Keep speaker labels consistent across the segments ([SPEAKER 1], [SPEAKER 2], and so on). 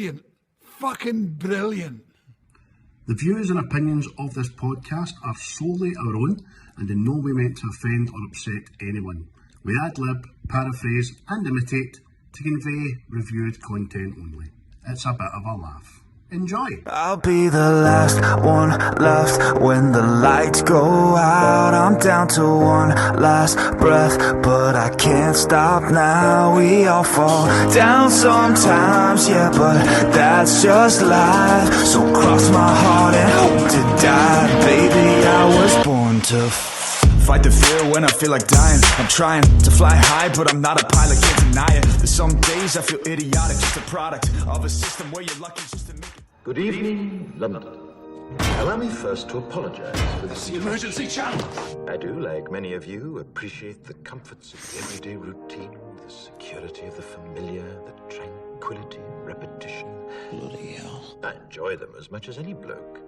[SPEAKER 1] brilliant. Fucking brilliant.
[SPEAKER 2] The views and opinions of this podcast are solely our own and in no way meant to offend or upset anyone. We ad-lib, paraphrase and imitate to convey reviewed content only. It's a bit of a laugh. Enjoy!
[SPEAKER 3] I'll be the last one left when the lights go out. I'm down to one last breath, but I can't stop now. We all fall down sometimes, yeah, but that's just life. So cross my heart and hope to die. Baby, I was born to fight the fear when I feel like dying. I'm trying to fly high, but I'm not a pilot, can't deny it. There's some days I feel idiotic, just a product of a system where you're lucky just to make it.
[SPEAKER 4] Good evening, London. Allow me first to apologize for this.
[SPEAKER 1] The emergency channel.
[SPEAKER 4] I do, like many of you, appreciate the comforts of the everyday routine, the security of the familiar, the tranquility of repetition.
[SPEAKER 3] Bloody hell.
[SPEAKER 4] I enjoy them as much as any bloke.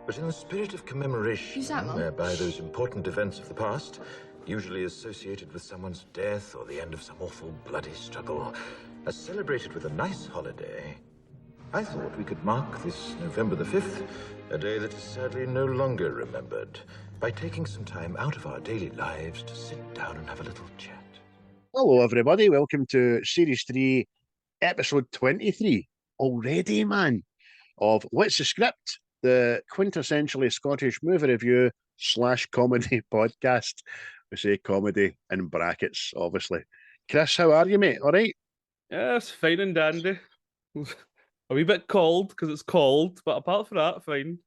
[SPEAKER 4] But in the spirit of commemoration,
[SPEAKER 5] Who's that, Mum?
[SPEAKER 4] whereby those important events of the past, usually associated with someone's death or the end of some awful bloody struggle, are celebrated with a nice holiday, I thought we could mark this November the 5th, a day that is sadly no longer remembered, by taking some time out of our daily lives to sit down and have a little chat.
[SPEAKER 2] Hello everybody, welcome to Series 3, Episode 23, already man, of What's the Script, the quintessentially Scottish movie review / comedy podcast. We say comedy in brackets, obviously. Chris, how are you, mate? All right?
[SPEAKER 6] Yeah, it's fine and dandy. A wee bit cold because it's cold, but apart from that, fine.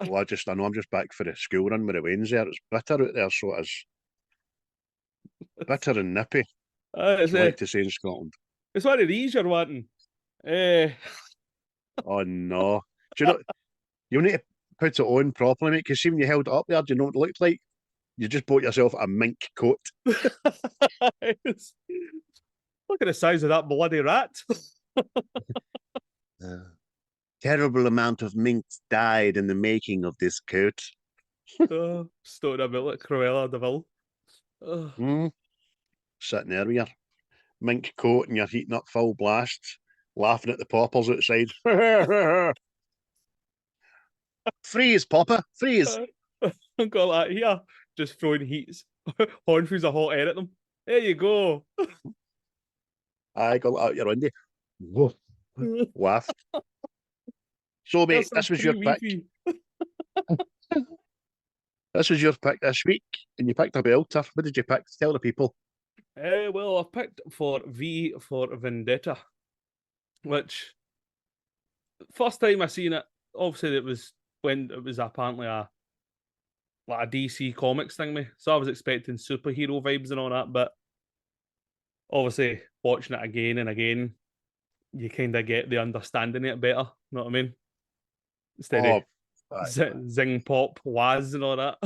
[SPEAKER 2] Well, I know I'm just back for the school run with the Wains there. It's bitter out there, so it is. Bitter and nippy,
[SPEAKER 6] It's,
[SPEAKER 2] I like to say in Scotland.
[SPEAKER 6] it's one of these you're wanting. Eh,
[SPEAKER 2] Oh no. Do you know, you need to put it on properly, mate, because see when you held it up there, do you know what it looked like? You just bought yourself a mink coat.
[SPEAKER 6] Look at the size of that bloody rat.
[SPEAKER 2] Terrible amount of minks died in the making of this coat.
[SPEAKER 6] Stood a bit like Cruella de Vil.
[SPEAKER 2] Sitting there with your mink coat and you're heating up full blast, laughing at the poppers outside. Freeze, Popper, freeze.
[SPEAKER 6] Got that here, just throwing heats, hornfuls of hot air at them. There you go.
[SPEAKER 2] I got out your window. Woof. Waft. So, mate, this was your pick. This was your pick this week, and you picked a belter. What did you pick? Tell the people.
[SPEAKER 6] Well, I picked for V for Vendetta, which first time I seen it, obviously it was when it was apparently a DC Comics thing, me. So I was expecting superhero vibes and all that, but obviously watching it again and again, you kind of get the understanding it better. You know what I mean? Instead of zing pop waz and all that.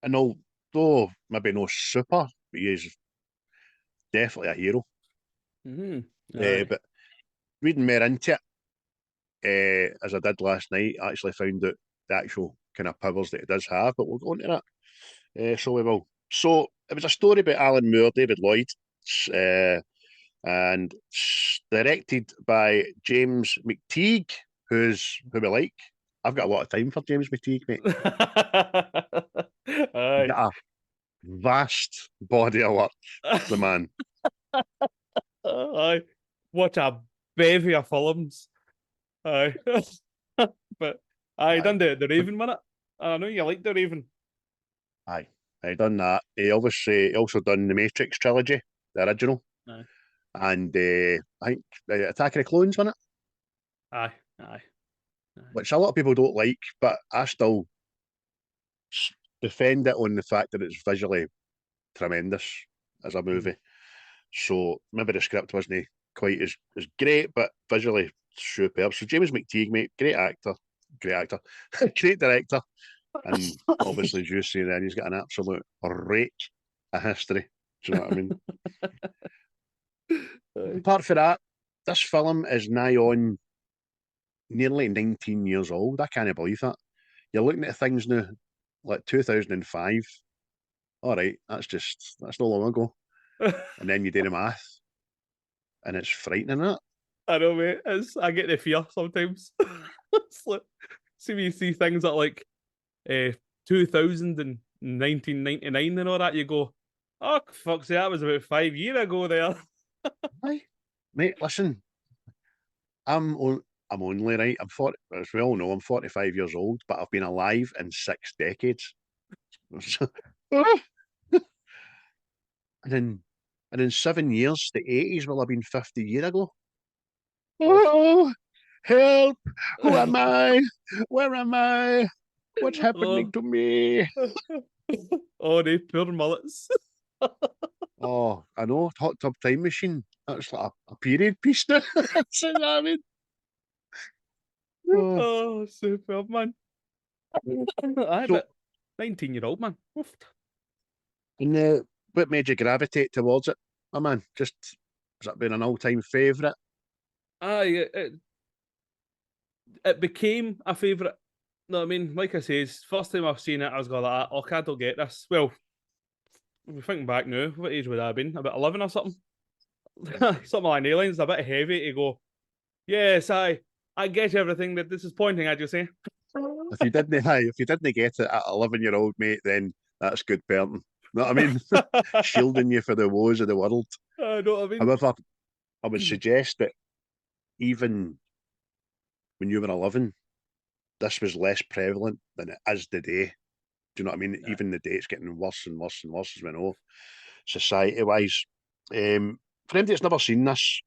[SPEAKER 2] And although maybe no super, but he is definitely a hero. But reading more into it, as I did last night, I actually found out the actual kind of powers that it does have, but we'll go into that. So we will. So it was a story about Alan Moore, David Lloyd, and directed by James McTeigue, who we like. I've got a lot of time for James McTeigue, mate.
[SPEAKER 6] Aye.
[SPEAKER 2] Got a vast body of work, the man.
[SPEAKER 6] Aye. What a bevy of films. Aye. But I done the Raven minute. I know you like the Raven.
[SPEAKER 2] Aye, I done that. He also done the Matrix trilogy, the original.
[SPEAKER 6] Aye.
[SPEAKER 2] And I think Attack of the Clones, wasn't it?
[SPEAKER 6] Aye.
[SPEAKER 2] Which a lot of people don't like, but I still defend it on the fact that it's visually tremendous as a movie. So maybe the script wasn't quite as great, but visually superb. So James McTeigue, mate, great actor, great director, and obviously, as you say, then he's got an absolute rake of history. Do you know what I mean? Apart from that, this film is nigh on nearly 19 years old. I can't believe that. You're looking at things now like 2005. All right, that's no long ago. And then you do the math. and it's frightening, that.
[SPEAKER 6] I know, mate. I get the fear sometimes. It's like, see when you see things that like 2000 and 1999 and all that, you go, oh, fuck's sake, that was about 5 years ago there.
[SPEAKER 2] Aye. Mate, listen, I'm only, right, I'm 40, as we all know, I'm 45 years old, but I've been alive in 6 decades. And in 7 years, the 80s will have been 50 years ago. Oh, help! Who am I? Where am I? What's happening to me?
[SPEAKER 6] Oh, they poor mullets.
[SPEAKER 2] Oh, I know, Hot Tub Time Machine. That's like a period piece now. That's what I mean.
[SPEAKER 6] Oh, superb, man. Aye,
[SPEAKER 2] So-
[SPEAKER 6] but 19-year-old, man. Oof.
[SPEAKER 2] And what made you gravitate towards it, my man? Just, has it been an all-time favourite?
[SPEAKER 6] Aye, it became a favourite. No, I mean, like I says, first time I've seen it, I was going like, oh, I don't get this. Well, if we're thinking back now, what age would I have been? About 11 or something? Something like aliens, a bit heavy to go, yes, I get everything that this is pointing at, you see.
[SPEAKER 2] If you didn't get it at 11-year-old, mate, then that's good parenting. Know what I mean? Shielding you for the woes of the world.
[SPEAKER 6] I know what I mean.
[SPEAKER 2] However, I would suggest that even when you were 11, this was less prevalent than it is today. Do you know what I mean?
[SPEAKER 6] Yeah.
[SPEAKER 2] Even the day it's getting worse and worse and worse as we know, society-wise. For anybody that's never seen this,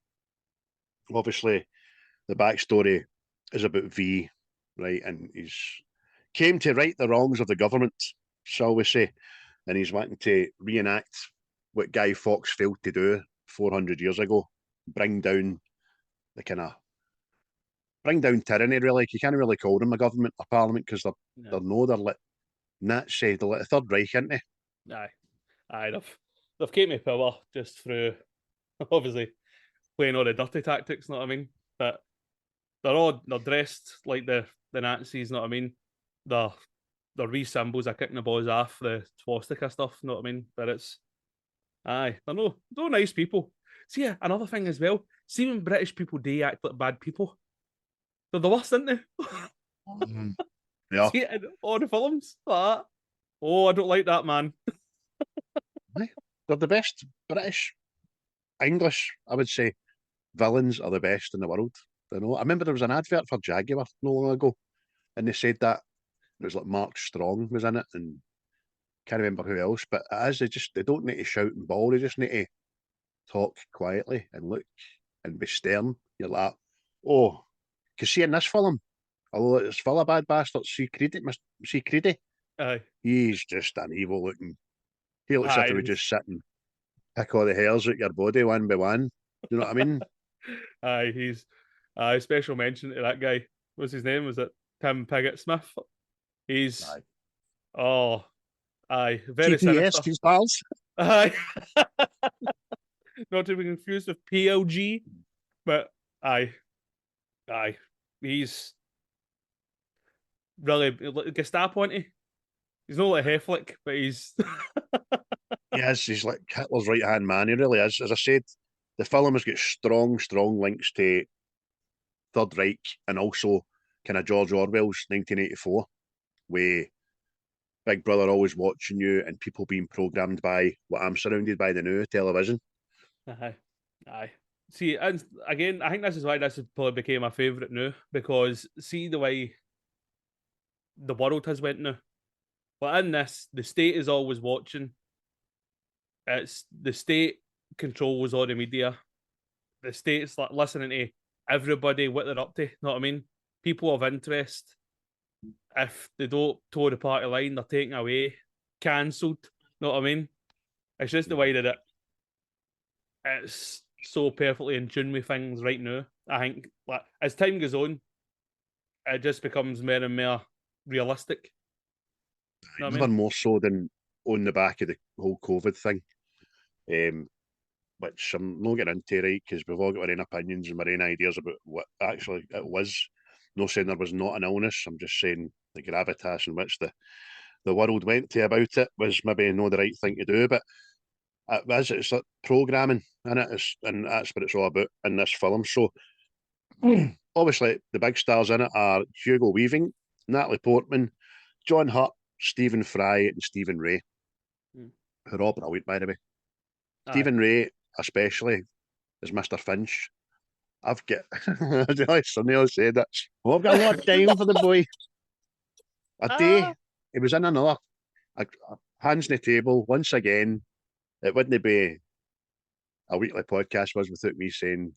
[SPEAKER 2] obviously the backstory is about V, right? And he's came to right the wrongs of the government, shall we say, and he's wanting to reenact what Guy Fawkes failed to do 400 years ago, bring down tyranny, really. You can't really call them a government or parliament because they're like Nazi, they're like the Third Reich, aren't they?
[SPEAKER 6] Aye, they've kept me power just through, obviously, playing all the dirty tactics, know what I mean? But they're dressed like the Nazis, know what I mean? They're wee symbols are kicking the boys off, the swastika stuff, know what I mean? But they're no nice people. See, another thing as well, see when British people do act like bad people, they're the worst, aren't they?
[SPEAKER 2] Yeah.
[SPEAKER 6] See it in all the films, like that. Oh, I don't like that, man.
[SPEAKER 2] They're the best British, English, I would say, villains are the best in the world. I remember there was an advert for Jaguar no long ago, and they said that it was like Mark Strong was in it, and can't remember who else, but it is, they don't need to shout and bawl, they just need to talk quietly and look and be stern. You're like, oh, because see in this film, although it's full of bad bastards, see Creedy,
[SPEAKER 6] Aye.
[SPEAKER 2] he's just an evil looking. He looks like he would
[SPEAKER 6] Aye.
[SPEAKER 2] just sit and pick all the hairs out your body one by one. You know what I mean?
[SPEAKER 6] Aye, he's special mention to that guy. What's his name? Was it Tim Pigott Smith? He's very
[SPEAKER 2] GPS,
[SPEAKER 6] sinister.
[SPEAKER 2] his pals.
[SPEAKER 6] Aye. Not to be confused with PLG, but aye. He's really Gestapo, isn't he? He's not like Heflick, but he's
[SPEAKER 2] Yes, he's like Hitler's right hand man. He really is. As I said, the film has got strong links to Third Reich and also kind of George Orwell's 1984, where Big Brother always watching you and people being programmed by what I'm surrounded by, the new television.
[SPEAKER 6] Aye. See, and again, I think this is why this probably became my favourite now, because see the way the world has went now. But in this, the state is always watching. It's the state controls all the media. The state's like listening to everybody, what they're up to. Know what I mean? People of interest. If they don't toe the party line, they're taken away, cancelled. Know what I mean? It's just the way that it's so perfectly in tune with things right now. I think like as time goes on, it just becomes more and more realistic. Know what I
[SPEAKER 2] Even
[SPEAKER 6] mean?
[SPEAKER 2] more so than on the back of the whole COVID thing, which I'm not getting into, right, because we've all got our own opinions and our own ideas about what actually it was. No saying there was not an illness. I'm just saying the gravitas in which the world went to about it was maybe not the right thing to do. But It's like programming in it, and that's what it's all about in this film. So obviously the big stars in it are Hugo Weaving, Natalie Portman, John Hurt, Stephen Fry, and Stephen Ray, who are all brilliant, by the way. Stephen Ray, especially, as Mr. Finch. I've got, I realised somebody else said that. Well, I've got a lot of time for the boy. A day, he was in another, hands on the table, once again. It wouldn't be a weekly podcast was without me saying,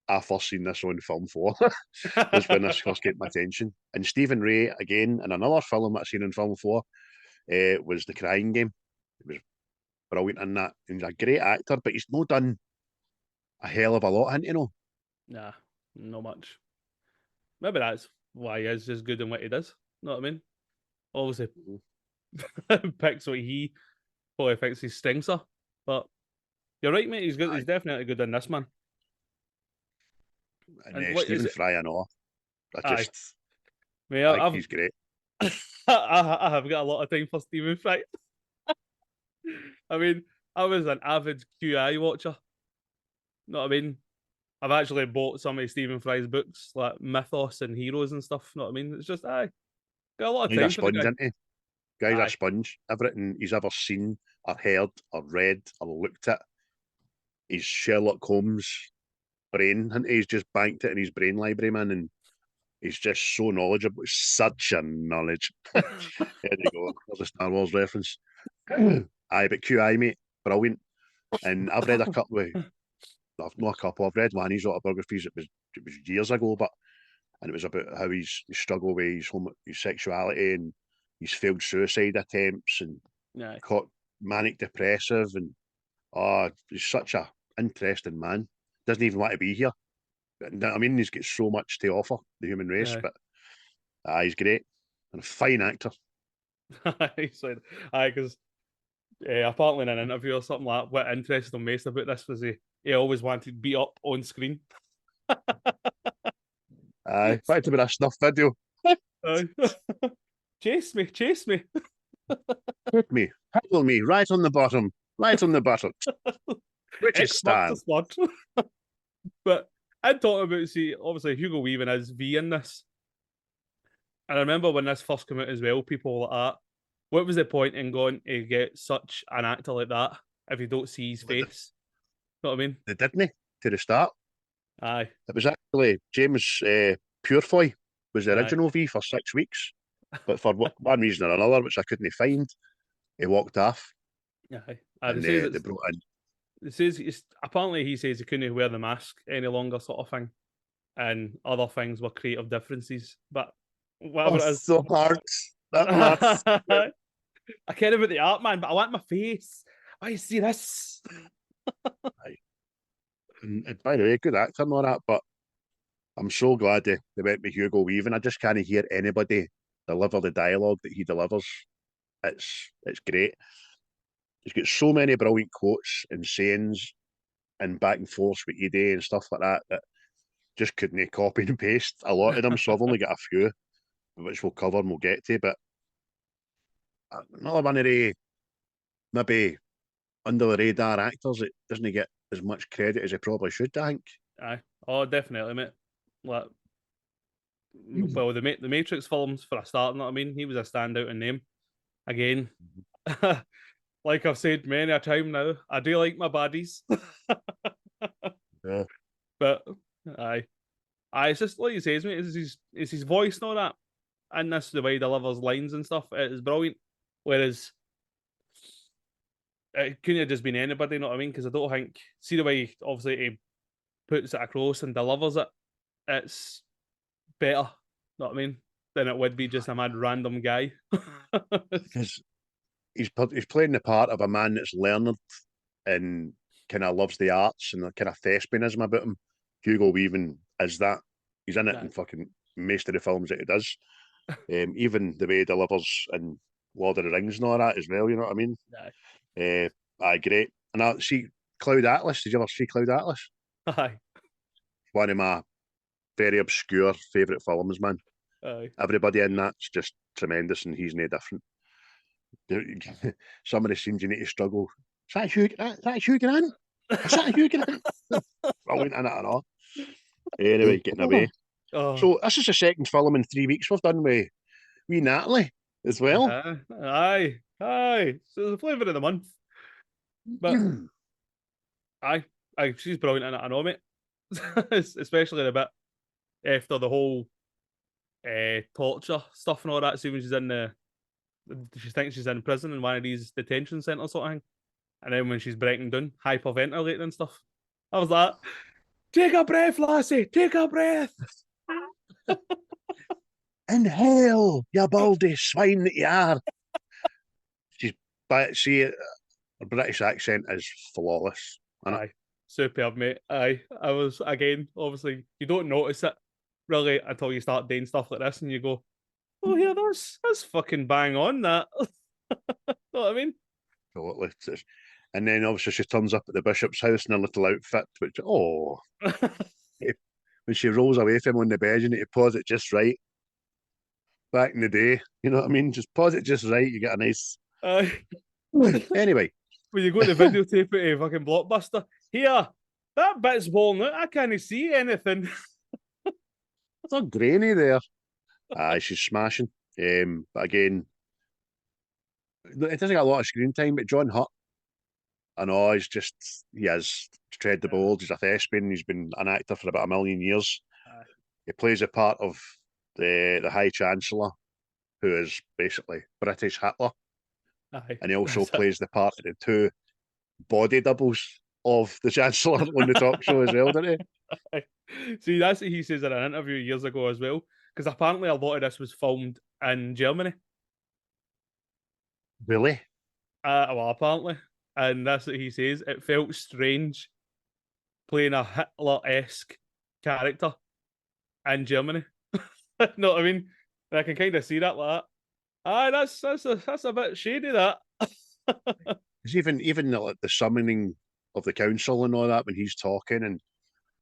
[SPEAKER 2] I first seen this on film 4. That's when this first got my attention. And Stephen Ray, again, in another film that I seen in film 4, was The Crying Game. He was brilliant in that. He's a great actor, but he's not done a hell of a lot, hasn't he? No?
[SPEAKER 6] Nah, not much. Maybe that's why he is as good in what he does. Know what I mean? Obviously, picks what he probably thinks his strengths are. But you're right, mate. He's good. He's definitely good in this, man.
[SPEAKER 2] And Stephen Fry and all. He's great.
[SPEAKER 6] I have got a lot of time for Stephen Fry. I mean, I was an avid QI watcher. Know what I mean? I've actually bought some of Stephen Fry's books, like Mythos and Heroes and stuff. Know what I mean? It's just, got a lot of time.
[SPEAKER 2] He's a sponge, isn't he? Guy's a sponge. Everything he's ever seen, or heard, or read, or looked at, he's Sherlock Holmes' brain, and he's just banked it in his brain library, man, and he's just so knowledgeable. Such a knowledge. There you go. There's a Star Wars reference. But QI, mate, brilliant. And I've read a couple of, I've read one of his autobiographies. It was years ago, and it was about how he's struggled with his sexuality and his failed suicide attempts and caught manic depressive, and he's such a interesting man. Doesn't even want to be here. I mean, he's got so much to offer the human race, but he's great and a fine actor.
[SPEAKER 6] Because apparently in an interview or something like that, what interested him most about this was he always wanted to be up on screen.
[SPEAKER 2] Back to be a snuff video.
[SPEAKER 6] Chase me.
[SPEAKER 2] Hit me, handle me, right on the bottom. Which is Stan.
[SPEAKER 6] But I'm talking about, obviously Hugo Weaving is V in this. And I remember when this first came out as well, people were like, what was the point in going to get such an actor like that if you don't see his face? You know what I mean?
[SPEAKER 2] They didn't, to the start.
[SPEAKER 6] Aye.
[SPEAKER 2] It was actually James Purefoy was the original V for 6 weeks. But for one reason or another, which I couldn't find, he walked off.
[SPEAKER 6] Aye.
[SPEAKER 2] And they brought in.
[SPEAKER 6] It says apparently he says he couldn't wear the mask any longer, sort of thing, and other things were creative differences. But whatever it is,
[SPEAKER 2] so hard. That
[SPEAKER 6] I care about the art, man, but I want my face. I see this.
[SPEAKER 2] And by the way, good actor and all that, but I'm so glad they went with Hugo Weaving. I just can't hear anybody deliver the dialogue that he delivers. It's great. He's got so many brilliant quotes and sayings and back and forth with Edie and stuff like that just couldn't copy and paste a lot of them. So I've only got a few, which we'll cover and we'll get to. But another one of the maybe under the radar actors that doesn't get as much credit as he probably should, I think.
[SPEAKER 6] Aye. Oh, definitely, mate. Like, well, the Matrix films, for a start, you know what I mean? He was a standout in name. Again, like I've said many a time now, I do like my baddies.
[SPEAKER 2] Yeah.
[SPEAKER 6] But, it's just like you say, mate, it's his voice and all that. And this, the way he delivers lines and stuff, it is brilliant. Whereas, it couldn't have just been anybody, you know what I mean? Because I don't think, see the way, obviously, he puts it across and delivers it, it's better, you know what I mean, than it would be just a mad random guy.
[SPEAKER 2] Because he's playing the part of a man that's learned and kind of loves the arts and the kind of thespianism about him. Hugo Weaving is that. He's in it in fucking most of the films that he does. Even the way he delivers in Lord of the Rings and all that as well, you know what I mean? Great. And I see Cloud Atlas. Did you ever see Cloud Atlas?
[SPEAKER 6] Aye.
[SPEAKER 2] One of my very obscure favourite films, man.
[SPEAKER 6] Aye.
[SPEAKER 2] Everybody in that's just tremendous, and he's no different. Some of the scenes you need to struggle that Hugh Grant? Is that Hugh Grant? Brilliant in it and all. Anyway, getting away.
[SPEAKER 6] Oh.
[SPEAKER 2] So this is the second film in 3 weeks we've done with Natalie as well.
[SPEAKER 6] Aye. So the flavour of the month. But aye, she's brilliant in it, I know, mate. Especially a bit after the whole torture stuff and all that. See, when she thinks she's in prison in one of these detention centres sort of thing. And then when she's breaking down, hyperventilating and stuff. I was like, take a breath, lassie, take a breath.
[SPEAKER 2] Inhale, you baldy swine that you are. Her British accent is flawless.
[SPEAKER 6] Aye, superb, mate. Aye, I was, again, obviously, you don't notice it really until you start doing stuff like this and you go, oh, yeah, that's fucking bang on, that. Know what I mean?
[SPEAKER 2] Totally. And then obviously she turns up at the bishop's house in a little outfit, which, when she rolls away from him on the bed, you need to pause it just right. Back in the day, you know what I mean? Just pause it just right, you get a nice... Anyway.
[SPEAKER 6] When you go to videotape it, fucking Blockbuster, here, that bit's walling out, I can't see anything.
[SPEAKER 2] It's a grainy there. Aye, she's smashing. But again, it doesn't get a lot of screen time, but John Hutt, I know, he has tread the board. He's a thespian. He's been an actor for about 1 million years. He plays a part of the High Chancellor, who is basically British Hitler. And he also plays the part of the two body doubles of the Chancellor on the talk show as well, doesn't he?
[SPEAKER 6] See, that's what he says in an interview years ago as well, because apparently a lot of this was filmed in Germany.
[SPEAKER 2] Really?
[SPEAKER 6] Well, apparently. And that's what he says. It felt strange playing a Hitler-esque character in Germany. Know what I mean? And I can kind of see that like that. Aye, that's a bit shady, that.
[SPEAKER 2] It's even the summoning of the council and all that, when he's talking and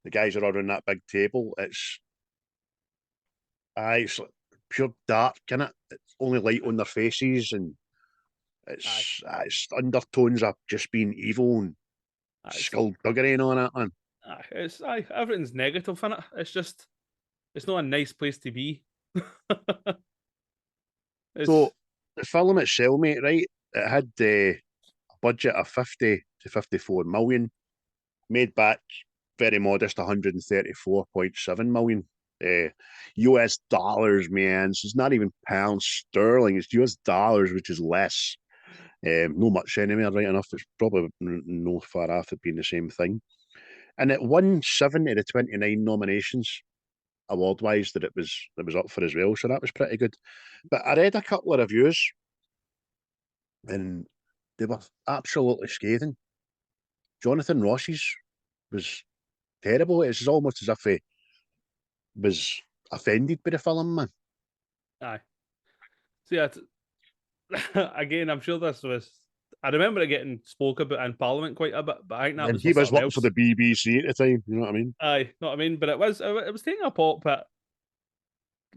[SPEAKER 2] the guys are all around that big table, it's like pure dark, innit? It's only light on their faces, and it's undertones of just being evil and skullduggery and all that, man.
[SPEAKER 6] Everything's negative in it. It's not a nice place to be.
[SPEAKER 2] So the film itself, mate, right? It had a budget of 50 to 54 million, made back very modest 134.7 million US dollars, man. So it's not even pounds sterling, it's US dollars, which is less. No much anywhere, right enough. It's probably no far off it being the same thing. And it won 7 of the 29 nominations award-wise that it was up for as well, so that was pretty good. But I read a couple of reviews and they were absolutely scathing. Jonathan Ross's was terrible. It's almost as if he was offended by the film, man.
[SPEAKER 6] Aye. See, again, I'm sure this was... I remember it getting spoke about in Parliament quite a bit, but I think that was...
[SPEAKER 2] He was working for the BBC at the time, you know what I mean?
[SPEAKER 6] Aye, know what I mean? But it was taking a pop at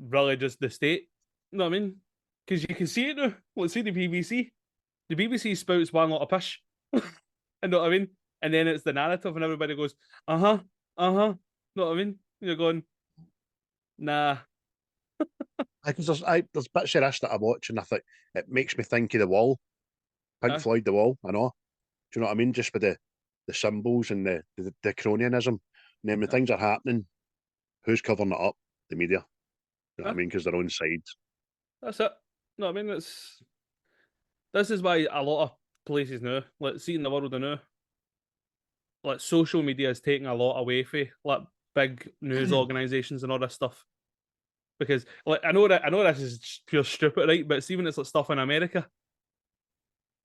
[SPEAKER 6] really just the state, you know what I mean? Because you can see it now. Let's see the BBC. The BBC spouts one lot of pish. You know what I mean? And then it's the narrative and everybody goes, know what I mean? You're going, nah.
[SPEAKER 2] Because there's bits of this that I watch and I think it makes me think of The Wall. Pink Floyd, The Wall, I know. Do you know what I mean? Just with the symbols and the cronyism. And then when things are happening, who's covering it up? The media. You know what I mean? Because they're on side.
[SPEAKER 6] That's it. No, I mean, this is why a lot of places now, like, see in the world now, like, social media is taking a lot away from, like, big news organisations and all this stuff. Because, like, I know this is pure stupid, right? But see when it's like stuff in America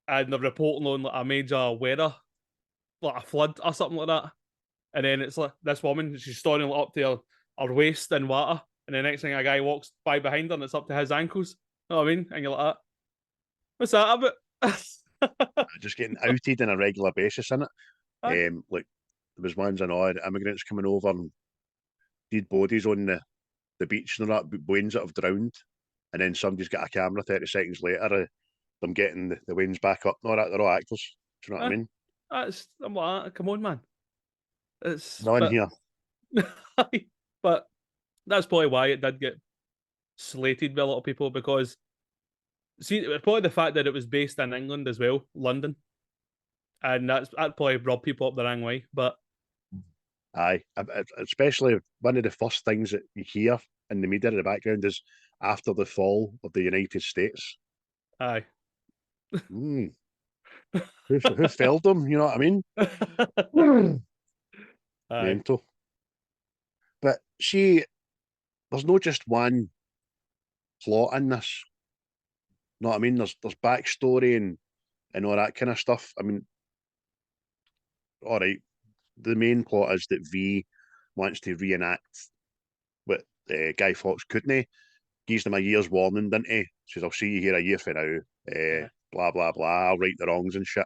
[SPEAKER 6] and they're reporting on like a major weather, like a flood or something like that, and then it's like this woman, she's standing up to her waist in water, and the next thing a guy walks by behind her and it's up to his ankles. You know what I mean? And you're like, what's that about?
[SPEAKER 2] Just getting outed on a regular basis, innit? Like, there was ones I know, immigrants coming over and dead bodies on the beach and all that, Waynes that have drowned, and then somebody's got a camera 30 seconds later of them getting the Waynes back up and all that. They're all actors. Do you know what I mean?
[SPEAKER 6] I'm like, come on, man. It's
[SPEAKER 2] none here.
[SPEAKER 6] But that's probably why it did get slated by a lot of people, because see, probably the fact that it was based in England as well, London, and that probably rubbed people up the wrong way. But
[SPEAKER 2] Aye, especially one of the first things that you hear in the media in the background is after the fall of the United States.
[SPEAKER 6] aye.
[SPEAKER 2] Who felled them? You know what I mean?
[SPEAKER 6] Aye.
[SPEAKER 2] Mental. But see, there's not just one plot in this. You know what I mean? There's backstory and all that kind of stuff. I mean, all right, the main plot is that V wants to reenact what Guy Fawkes couldn't. Gives them a year's warning, didn't he? Says, I'll see you here a year from now. Blah, blah, blah. I'll right the wrongs and shit.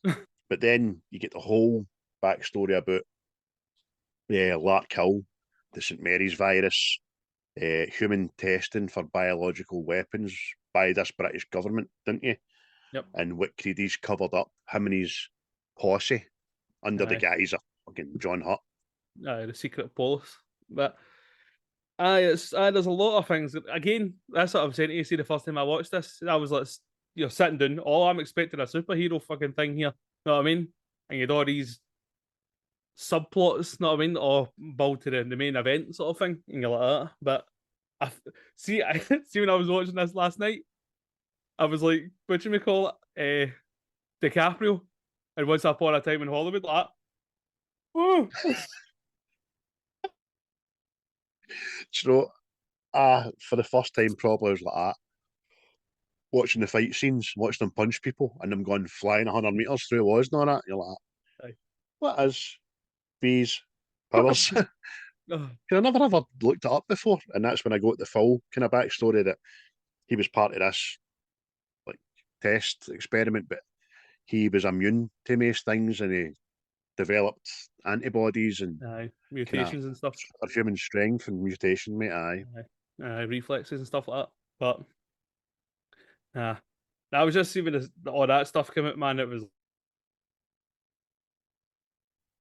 [SPEAKER 2] But then you get the whole backstory about Lark Hill, the St. Mary's virus, human testing for biological weapons by this British government, didn't you?
[SPEAKER 6] Yep.
[SPEAKER 2] And what Creedy's covered up, him and his posse, under the guise of fucking John Hutt.
[SPEAKER 6] The secret police. But there's a lot of things. Again, that's what I'm saying to you. See, the first time I watched this, I was like, you're sitting down. Oh, I'm expecting a superhero fucking thing here. Know what I mean? And you'd all these subplots, know what I mean, or build to the main event sort of thing, and you're like that. But I see when I was watching this last night, I was like, what do you call it? DiCaprio, and Once Upon a Time in Hollywood, like, oh.
[SPEAKER 2] You know, for the first time, probably I was like that. Watching the fight scenes, watching them punch people, and them going flying 100 meters through walls and all that. You're like,
[SPEAKER 6] Aye.
[SPEAKER 2] what is these powers?
[SPEAKER 6] Oh.
[SPEAKER 2] I never ever looked it up before, and that's when I got the full kind of backstory that he was part of this like test experiment, but he was immune to most things, and he developed antibodies and
[SPEAKER 6] mutations and stuff.
[SPEAKER 2] For human strength and mutation, mate. Aye.
[SPEAKER 6] Reflexes and stuff like that. But I was just seeing all that stuff come out, man. It was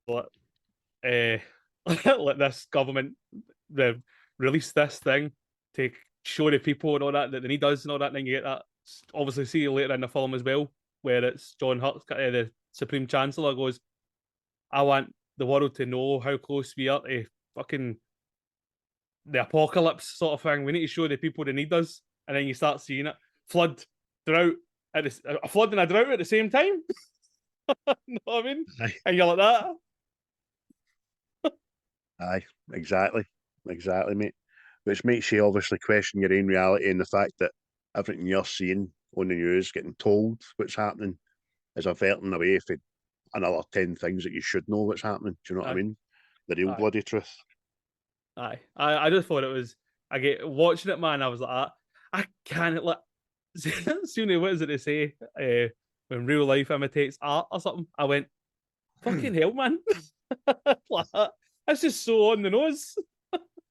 [SPEAKER 6] like, like this government released this thing to show the people and all that he does and all that, and then you get that. Obviously, see you later in the film as well, where it's John Hutt, the Supreme Chancellor, goes, I want the world to know how close we are to fucking the apocalypse sort of thing. We need to show the people that need us. And then you start seeing it. Flood, drought, a flood and a drought at the same time. Know what I mean?
[SPEAKER 2] Aye.
[SPEAKER 6] And you're like that.
[SPEAKER 2] Aye, exactly, mate. Which makes you obviously question your own reality and the fact that everything you're seeing on the news, getting told what's happening, is averting away from another 10 things that you should know what's happening. Do you know what I mean? The real bloody truth.
[SPEAKER 6] Aye. I just thought it was, watching it, man, I was like, I can't let, soon what is it they say, when real life imitates art or something? I went, fucking hell, man. That's just so on the nose.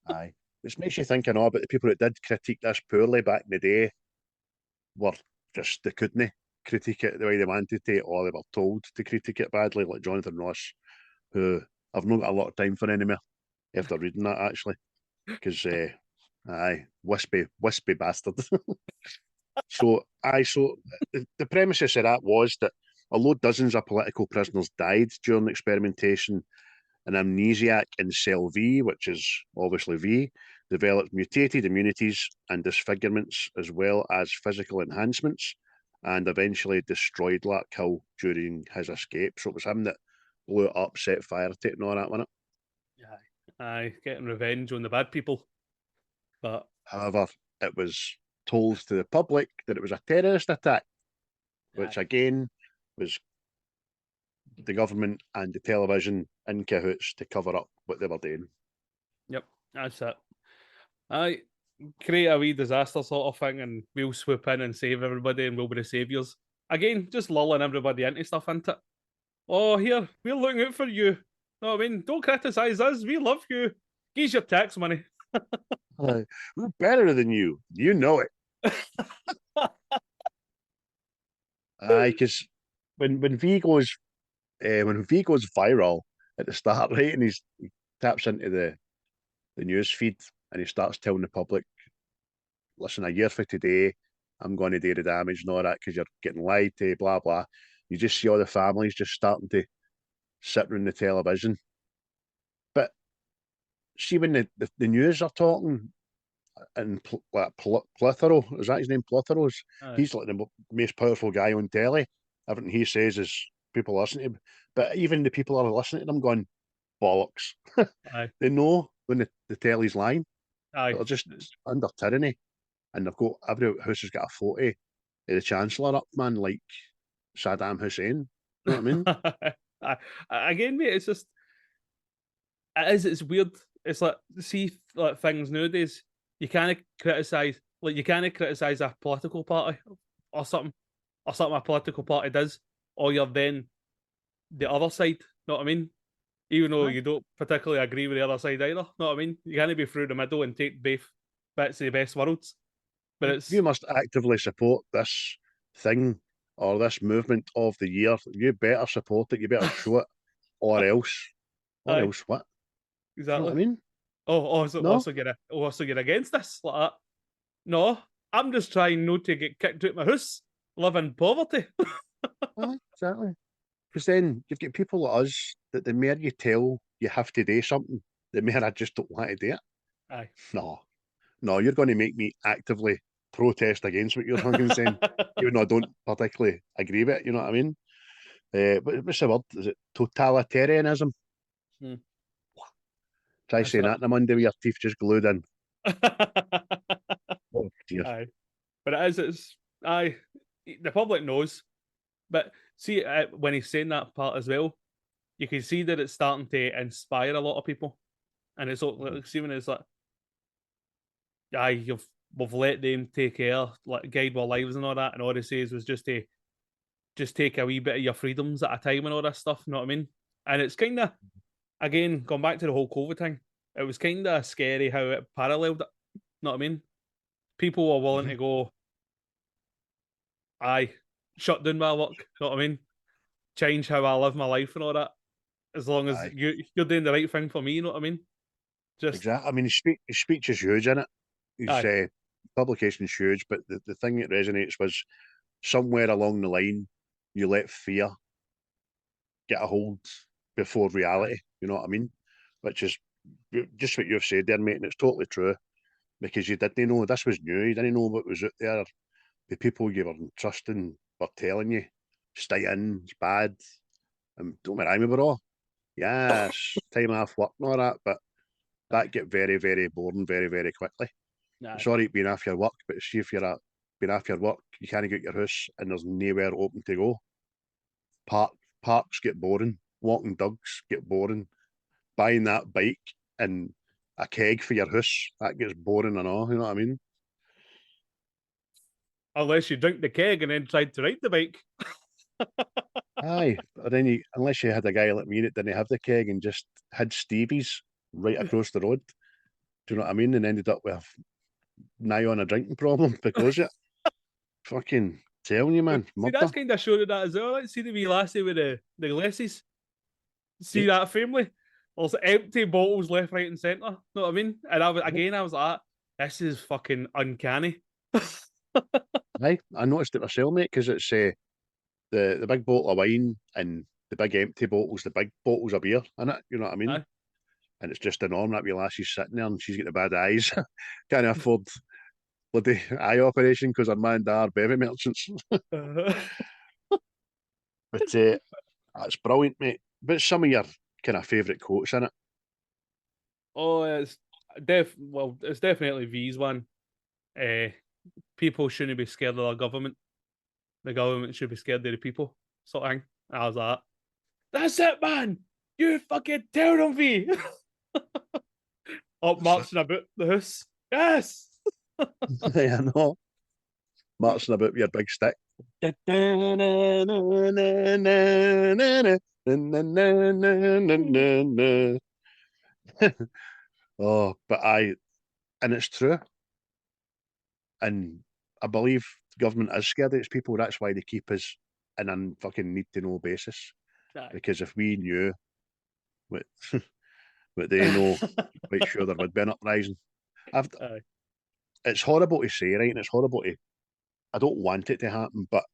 [SPEAKER 2] Aye. Which makes you think, about the people that did critique this poorly back in the day were just, they couldn't critique it the way they wanted to, or they were told to critique it badly, like Jonathan Ross, who I've not got a lot of time for anymore after reading that, actually, because wispy bastard. So the premises of that was that although dozens of political prisoners died during experimentation, an amnesiac in cell V, which is obviously V, developed mutated immunities and disfigurements as well as physical enhancements, and eventually destroyed Lark Hill during his escape. So it was him that blew it up, set fire to it and all that, wasn't it?
[SPEAKER 6] Aye, getting revenge on the bad people. But
[SPEAKER 2] however, it was told to the public that it was a terrorist attack, which again was the government and the television in cahoots to cover up what they were doing.
[SPEAKER 6] Yep, that's it. Aye, create a wee disaster sort of thing, and we'll swoop in and save everybody, and we'll be the saviours. Again, just lulling everybody into stuff, isn't it? Oh, here, we're looking out for you. No, I mean, don't criticise us. We love you. Give your tax money.
[SPEAKER 2] We're better than you. You know it. Aye, because when V goes, when V goes viral at the start, right, and he taps into the news feed and he starts telling the public, listen, a year for today, I'm going to do the damage and all that because you're getting lied to, blah, blah. You just see all the families just starting to sit around the television. But see, when the news are talking, and Plethoro, is that his name? Plethero's? He's like the most powerful guy on telly. Everything he says is people listen to him. But even the people that are listening to them going, bollocks. They know when the telly's lying. They're just under tyranny. And they've got, every house has got a photo of the Chancellor up, man, like Saddam Hussein. You know what I mean?
[SPEAKER 6] Again, mate, it's just, it's weird. It's like, see, like things nowadays, you can't criticise a political party or something a political party does, or you're then the other side. Know what I mean? Even though you don't particularly agree with the other side either. Know what I mean? You can't be through the middle and take both bits of the best worlds. But it's,
[SPEAKER 2] you must actively support this thing or this movement of the year. You better support it. You better show it, or else. Or else what?
[SPEAKER 6] Exactly.
[SPEAKER 2] You know what I mean?
[SPEAKER 6] Also get against this like that. No, I'm just trying not to get kicked out of my house, live in poverty.
[SPEAKER 2] Exactly. Because then you've got people like us that the more you tell you have to do something, the more I just don't want to do it.
[SPEAKER 6] Aye.
[SPEAKER 2] No, you're going to make me actively protest against what you're fucking saying, even though I don't particularly agree with it. You know what I mean? But what's the word? Is it totalitarianism? Try saying that on a Monday with your teeth just glued in. Oh dear.
[SPEAKER 6] Aye. But the public knows. But see, when he's saying that part as well, you can see that it's starting to inspire a lot of people. And it's like, see when it's like, we've let them take care, like guide our lives and all that, and all he says was just take a wee bit of your freedoms at a time and all this stuff, you know what I mean? And it's kind of, again, going back to the whole COVID thing, it was kind of scary how it paralleled it, you know what I mean? People were willing to go, shut down my work, you know what I mean? Change how I live my life and all that, as long as you're doing the right thing for me, you know what I mean?
[SPEAKER 2] Exactly. I mean, his speech is huge, isn't it? His publication's huge, but the thing that resonates was somewhere along the line, you let fear get a hold before reality, you know what I mean? Which is just what you've said there, mate, and it's totally true, because you didn't know, this was new, you didn't know what was out there. The people you were trusting were telling you, stay in, it's bad, and don't mind me, bro. Yes, time off work and all that, but that get very, very boring very, very quickly. Sorry being off your work, but see if you're being off your work, you can't get your house and there's nowhere open to go. Parks get boring, walking dogs get boring, buying that bike and a keg for your house, that gets boring and all, you know what I mean?
[SPEAKER 6] Unless you drink the keg and then tried to ride the bike.
[SPEAKER 2] Aye, but then unless you had a guy like me that didn't have the keg and just had Stevie's right across the road, do you know what I mean? And ended up with nigh on a drinking problem because of it. Fucking telling you, man.
[SPEAKER 6] See, that's kind of showing that as well. Let's see the wee lassie with the glasses. See that family? There's empty bottles left, right, and centre. Know what I mean? And I was like, this is fucking uncanny.
[SPEAKER 2] Right, I noticed it myself, mate, because it's the big bottle of wine and the big empty bottles, the big bottles of beer in it. You know what I mean?
[SPEAKER 6] Aye.
[SPEAKER 2] And it's just the norm that wee lassie's sitting there and she's got the bad eyes. Can't afford bloody eye operation because her man and dad are bevy merchants. But that's brilliant, mate. But some of your kind of favourite quotes in it?
[SPEAKER 6] Oh, it's definitely V's one. People shouldn't be scared of the government. The government should be scared of the people, sort of thing. I was like, that's it, man. You fucking tell them, V. Up marching about the house. Yes.
[SPEAKER 2] Yeah, I know. Marching about with your big stick. Oh, but and it's true. And I believe the government is scared of its people. That's why they keep us in a fucking need to know basis. because if we knew what what they know, quite sure there would be an uprising. It's horrible to say, right, and it's horrible to. I don't want it to happen, but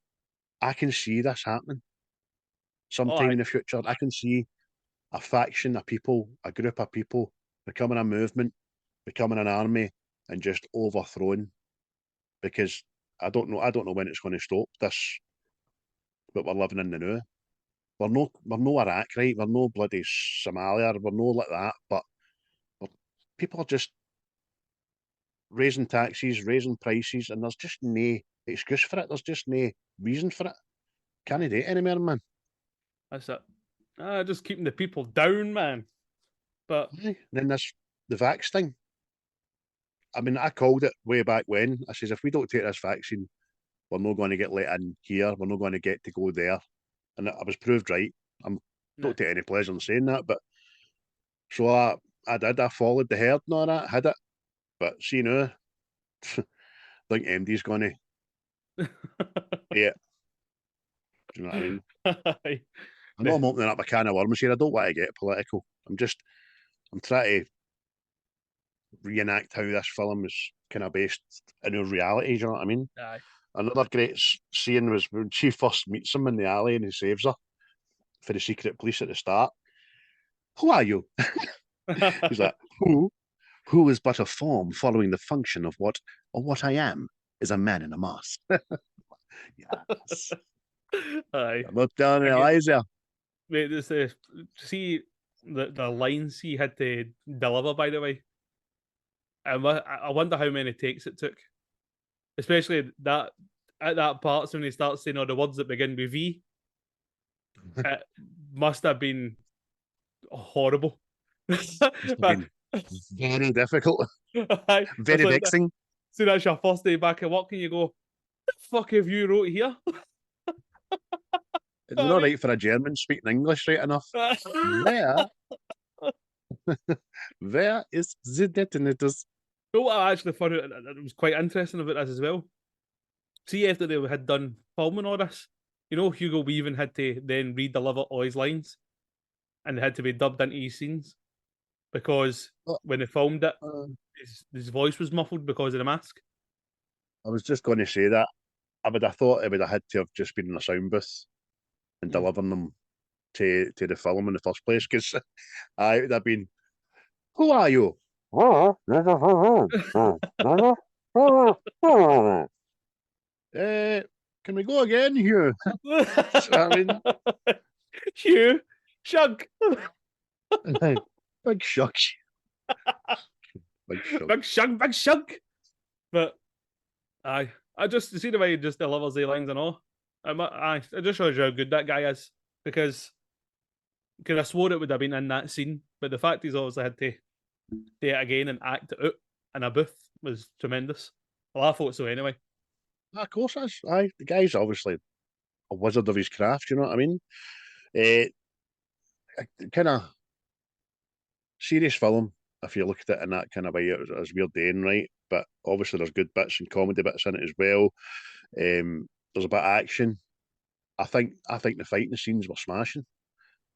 [SPEAKER 2] I can see this happening sometime in the future. I can see a faction of people, a group of people becoming a movement, becoming an army, and just overthrown. Because I don't know when it's going to stop this. But we're living in the now. We're no Iraq, right? We're no bloody Somalia. We're no like that. But people are just raising taxes, raising prices, and there's just no excuse for it. There's just no reason for it. Can't do it anymore, man.
[SPEAKER 6] That's it. Just keeping the people down, man. But
[SPEAKER 2] then there's the vax thing. I mean, I called it way back when. I says, if we don't take this vaccine, we're not going to get let in here. We're not going to get to go there. And I was proved right. I don't take any pleasure in saying that, but so I did. I followed the herd and all that, had it. But see now, I think MD's going to. Yeah. Do you know what I mean? I know I'm opening up a can of worms here. I don't want to get political. I'm trying to reenact how this film is kind of based in our reality. Do you know what I mean?
[SPEAKER 6] Aye.
[SPEAKER 2] Another great scene was when she first meets him in the alley and he saves her for the secret police at the start. Who are you? He's like, who is but a form following the function of what I am is a man in a mask. Yes.
[SPEAKER 6] Aye.
[SPEAKER 2] I'm not telling any lies there.
[SPEAKER 6] Mate, see the lines he had to deliver, by the way. I wonder how many takes it took. Especially that at that part when he starts saying all the words that begin with V. It must have been horrible.
[SPEAKER 2] Been very difficult. Very vexing.
[SPEAKER 6] So that's your first day back at work and you go, the fuck have you wrote here?
[SPEAKER 2] It's not right for a German speaking English right enough. Where is the detonators?
[SPEAKER 6] Well, what I actually found it was quite interesting about this as well. See, after they had done filming all this, Hugo Weaving had to then re-deliver all his lines, and they had to be dubbed into his scenes because when they filmed it, his voice was muffled because of the mask.
[SPEAKER 2] I was just going to say that. I would have thought it would have had to have just been in a sound booth and delivering them to the film in the first place, because it would have been, who are you? Can we go again, Hugh? I mean,
[SPEAKER 6] Hugh, Shug.
[SPEAKER 2] Big Shug.
[SPEAKER 6] Big Shug. But I just see the way he just delivers the lines and all. It just shows you how good that guy is, because I swore it would have been in that scene, but the fact he's obviously had to do it again and act it out in a booth was tremendous. Well, I thought so anyway.
[SPEAKER 2] Of course, the guy's obviously a wizard of his craft. You know what I mean? Kind of serious film. If you look at it in that kind of way, as we're doing, right? But obviously, there's good bits and comedy bits in it as well. There's a bit of action. I think the fighting scenes were smashing.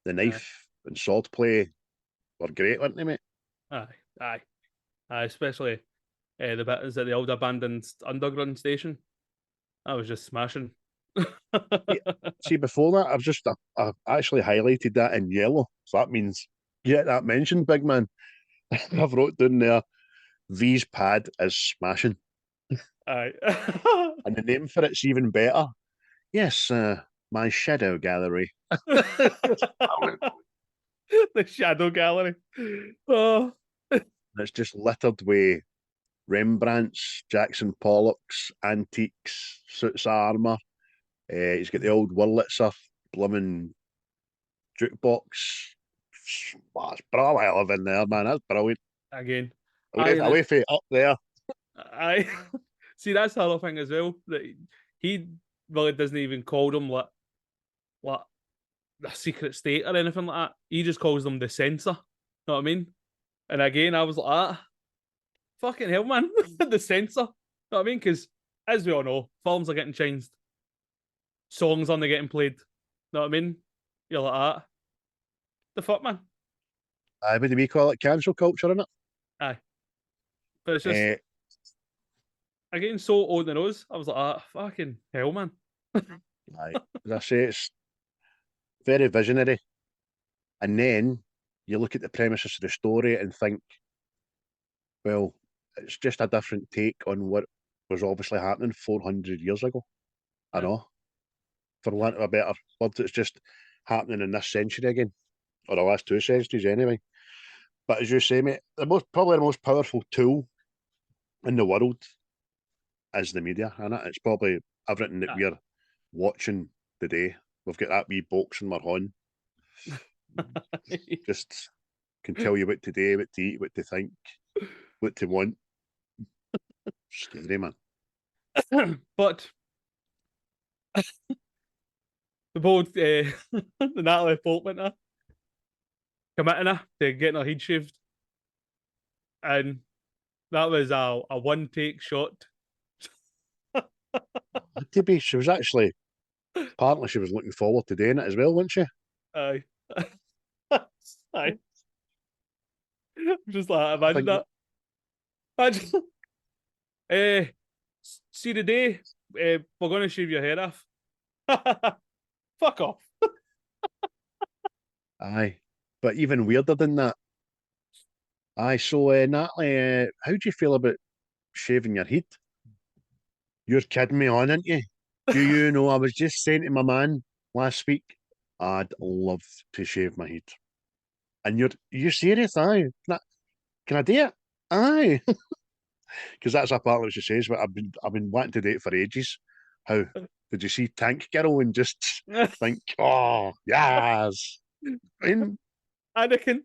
[SPEAKER 2] The knife and sword play were great, weren't they, mate?
[SPEAKER 6] Aye. Especially the bit is at the old abandoned underground station. I was just smashing.
[SPEAKER 2] See, before that, I actually highlighted that in yellow. So that means get that mentioned, big man. I've wrote down there, V's pad is smashing.
[SPEAKER 6] Aye.
[SPEAKER 2] And the name for it's even better. Yes, my shadow gallery.
[SPEAKER 6] The shadow gallery. Oh.
[SPEAKER 2] It's just littered with Rembrandts, Jackson Pollocks, antiques, suits of armour. He's got the old Wurlitzer, blooming jukebox. Wow, it's brilliant. I live in there, man. That's brilliant.
[SPEAKER 6] Again.
[SPEAKER 2] Away for it up there.
[SPEAKER 6] Aye. See, that's the other thing as well. That he really doesn't even call them like the secret state or anything like that. He just calls them the censor. Know what I mean? And again, I was like, fucking hell, man. The censor. Know what I mean? Because as we all know, films are getting changed. Songs aren't getting played. Know what I mean? You're like that. The fuck, man.
[SPEAKER 2] What do we call it? Cancel culture, innit?
[SPEAKER 6] Aye. But it's just,
[SPEAKER 2] Eh,
[SPEAKER 6] again, so on the nose. I was like, fucking hell, man.
[SPEAKER 2] aye. As I say, it's very visionary. And then you look at the premises of the story and think, well, it's just a different take on what was obviously happening 400 years ago. I know. For want of a better word, it's just happening in this century again. Or the last 2 centuries anyway. But as you say, mate, probably the most powerful tool in the world is the media, and it's probably everything that we're watching today. We've got that wee box in our hand. Just can tell you what to do, what to eat, what to think, what to want. Scary, man.
[SPEAKER 6] But the both the Natalie Portman committing her to getting her head shaved, and that was a one take shot.
[SPEAKER 2] To be, she was actually apparently she was looking forward to doing it as well, wasn't she?
[SPEAKER 6] Aye. Aye. Just like imagine that. Imagine. See the day we're gonna shave your hair off. Fuck off.
[SPEAKER 2] Aye, but even weirder than that. Aye, so Natalie, how do you feel about shaving your head? You're kidding me on, aren't you? Do you know, I was just saying to my man last week, I'd love to shave my head. And you're serious? Aye. Can I do it? Aye. Because that's apparently what she says, but I've been wanting to do it for ages. How did you see Tank Girl and just think, oh yes.
[SPEAKER 6] Anakin,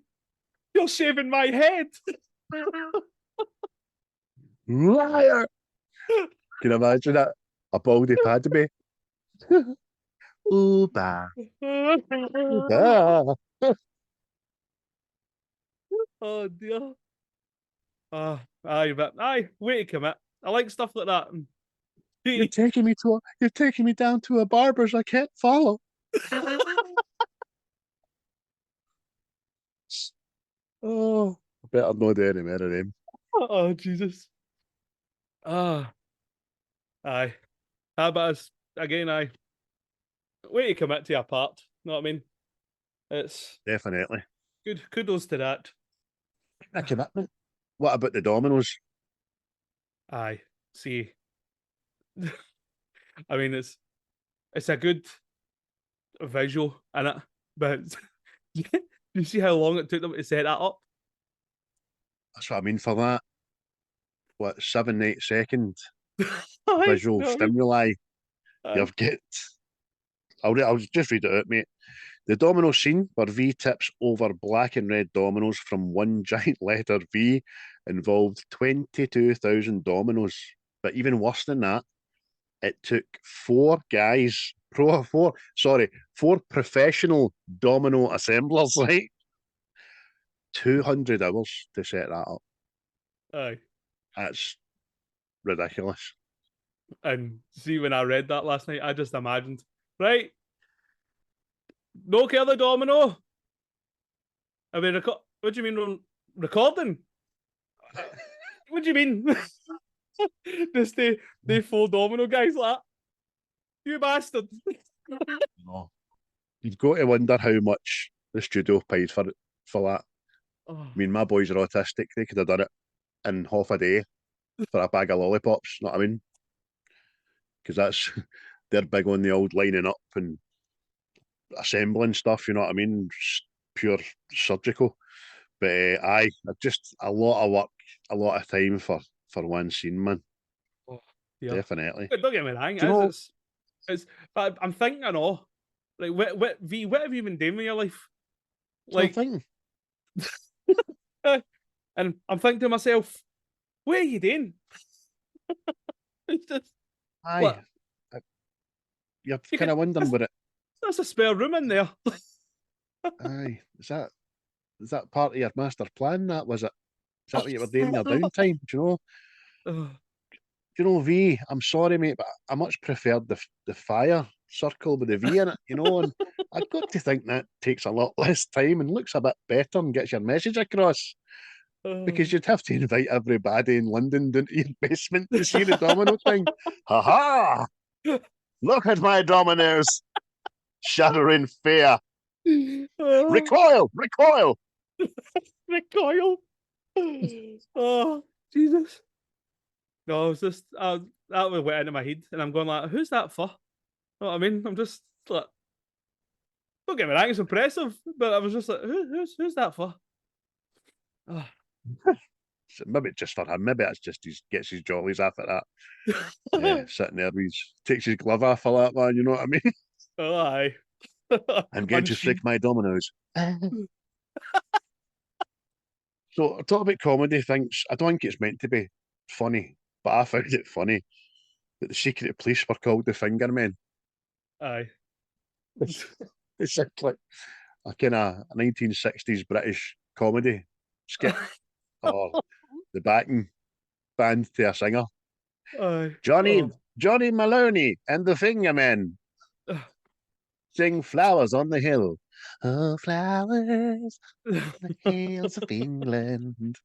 [SPEAKER 6] you're shaving my head.
[SPEAKER 2] Liar. Can you imagine that? A baldy Padme. Ooba. Ooba.
[SPEAKER 6] Oh dear. Aye, but way to commit. I like stuff like that.
[SPEAKER 2] You're taking me down to a barber's I can't follow. Oh, I better not do any more of them.
[SPEAKER 6] Oh Jesus. Aye. How about us again? Way to commit to your part. Know what I mean? It's
[SPEAKER 2] Definitely
[SPEAKER 6] good. Kudos to that.
[SPEAKER 2] a commitment. What about the dominoes?
[SPEAKER 6] Aye. See. I mean, it's a good visual, innit? But you see how long it took them to set that up?
[SPEAKER 2] That's what I mean for that. What 7-8 second
[SPEAKER 6] Aye,
[SPEAKER 2] visual stimuli you've got. I'll just read it out, mate. The domino scene where V tips over black and red dominoes from one giant letter V involved 22,000 dominoes. But even worse than that, it took four professional domino assemblers, right? 200 hours to set that up.
[SPEAKER 6] Aye.
[SPEAKER 2] That's ridiculous.
[SPEAKER 6] And see, when I read that last night, I just imagined, right? No kill the domino. I mean, what do you mean recording? What do you mean? Just the full domino guys like that. You bastard.
[SPEAKER 2] No. You've got to wonder how much the studio paid for that.
[SPEAKER 6] Oh.
[SPEAKER 2] I mean, my boys are autistic. They could have done it in half a day for a bag of lollipops. You know what I mean? Because they're big on the old lining up and assembling stuff. You know what I mean? Just pure surgical. But aye, just a lot of work, a lot of time for one scene, man.
[SPEAKER 6] Oh, yeah.
[SPEAKER 2] Definitely.
[SPEAKER 6] Don't get me wrong. I'm thinking, like, what have you been doing with your life? Like,
[SPEAKER 2] nothing.
[SPEAKER 6] And I'm thinking to myself, what are you doing? It's just,
[SPEAKER 2] aye.
[SPEAKER 6] What?
[SPEAKER 2] You're kind of wondering what it.
[SPEAKER 6] There's a spare room in there.
[SPEAKER 2] Aye, is that part of your master plan? That was it. Is that what you were doing in your downtime? Do you know?
[SPEAKER 6] Oh.
[SPEAKER 2] Do you know, V? I'm sorry, mate, but I much preferred the fire circle with the V in it. You know, and I've got to think that takes a lot less time and looks a bit better and gets your message across. Because you'd have to invite everybody in London down to your basement to see the domino thing. Ha ha! Look at my dominoes, shattering fear. Recoil! Recoil!
[SPEAKER 6] Recoil! Oh, Jesus. No, it was just, that went into my head, and I'm going like, who's that for? You know what I mean? I'm just like, don't get me wrong, it's impressive, but I was just like, who's that for? Oh.
[SPEAKER 2] So maybe it's just for him. Maybe that's just he gets his jollies off at that. Sitting there, takes his glove off for that man. You know what I mean?
[SPEAKER 6] Oh, aye.
[SPEAKER 2] I'm going to flick my dominoes. So, talk about comedy things. I don't think it's meant to be funny, but I found it funny that the secret police were called the Fingermen.
[SPEAKER 6] Aye.
[SPEAKER 2] It's like a kind of 1960s British comedy skit or the backing band to a singer.
[SPEAKER 6] Aye.
[SPEAKER 2] Johnny Maloney and the Fingermen sing Flowers on the Hill. Oh, flowers on the hills of England.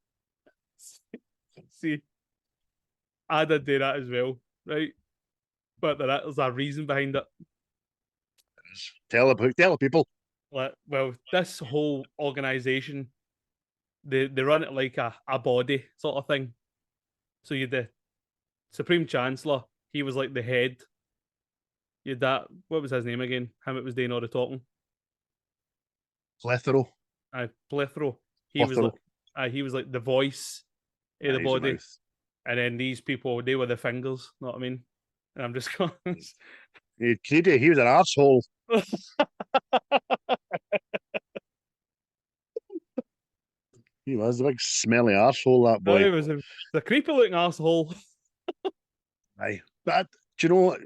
[SPEAKER 6] See, I did do that as well, right? But there's a reason behind it.
[SPEAKER 2] Tell people.
[SPEAKER 6] Like, well, this whole organisation, they run it like a body sort of thing. So you the Supreme Chancellor, he was like the head. You had that, what was his name again? Him it was doing all the talking.
[SPEAKER 2] Plethoro.
[SPEAKER 6] Plethoro. He was like the voice of the body. And then these people, they were the fingers, know what I mean? And I'm just going.
[SPEAKER 2] He was an arsehole. He was a big smelly arsehole, that boy.
[SPEAKER 6] He was a creepy looking arsehole.
[SPEAKER 2] Aye. But do you know,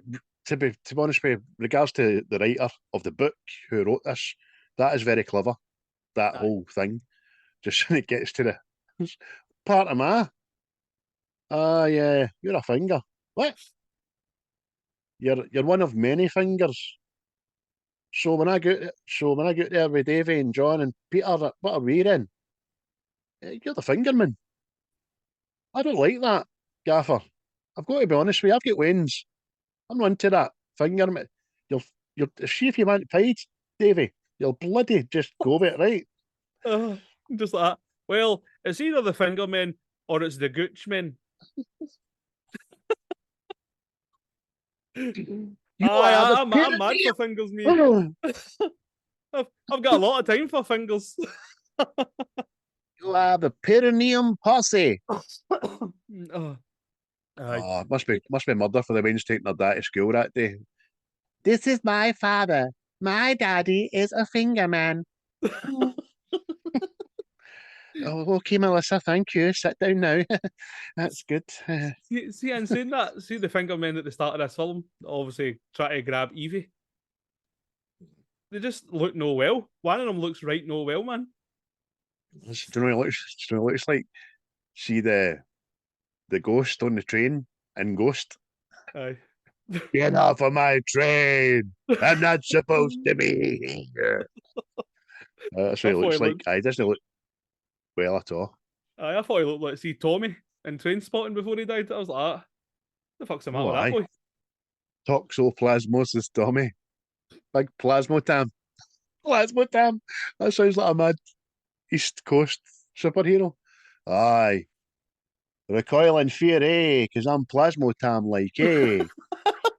[SPEAKER 2] to be honest with you, regards to the writer of the book who wrote this, that is very clever. That whole thing. Just when it gets to the part of my yeah, you're a finger. What? You're one of many fingers. So when I go there with Evey and John and Peter, what are we in? You're the fingerman. I don't like that, Gaffer. I've got to be honest with you. I've got wins. I'm not into that fingerman. You'll see if you want pied, Davey. You'll bloody just go with it, right?
[SPEAKER 6] Just like that. Well, it's either the fingermen or it's the Gooch-men. I'm mad for fingers, me. I've got a lot of time for fingers.
[SPEAKER 2] You are the perineum posse. Must be murder for the Waynes taking their dad to school that day. This is my father. My daddy is a fingerman. Oh, okay, Melissa, thank you. Sit down now. That's good.
[SPEAKER 6] See, and saying that, see the fingermen at the start of this film, obviously try to grab Evey. They just look no well. One of them looks right no well, man.
[SPEAKER 2] Do you know what it looks like? See the ghost on the train in Ghost?
[SPEAKER 6] Aye.
[SPEAKER 2] Get off of my train! I'm not supposed to be here. That's what it looks like. He doesn't look well at all.
[SPEAKER 6] I thought he looked like Tommy in Train Spotting before he died. I was like, what the fuck's the matter with that boy?
[SPEAKER 2] Toxoplasmosis Tommy. Big plasmotam. Plasmotam. That sounds like a mad East Coast superhero. Aye. Recoil in fear, eh? Because I'm plasmotam like, eh?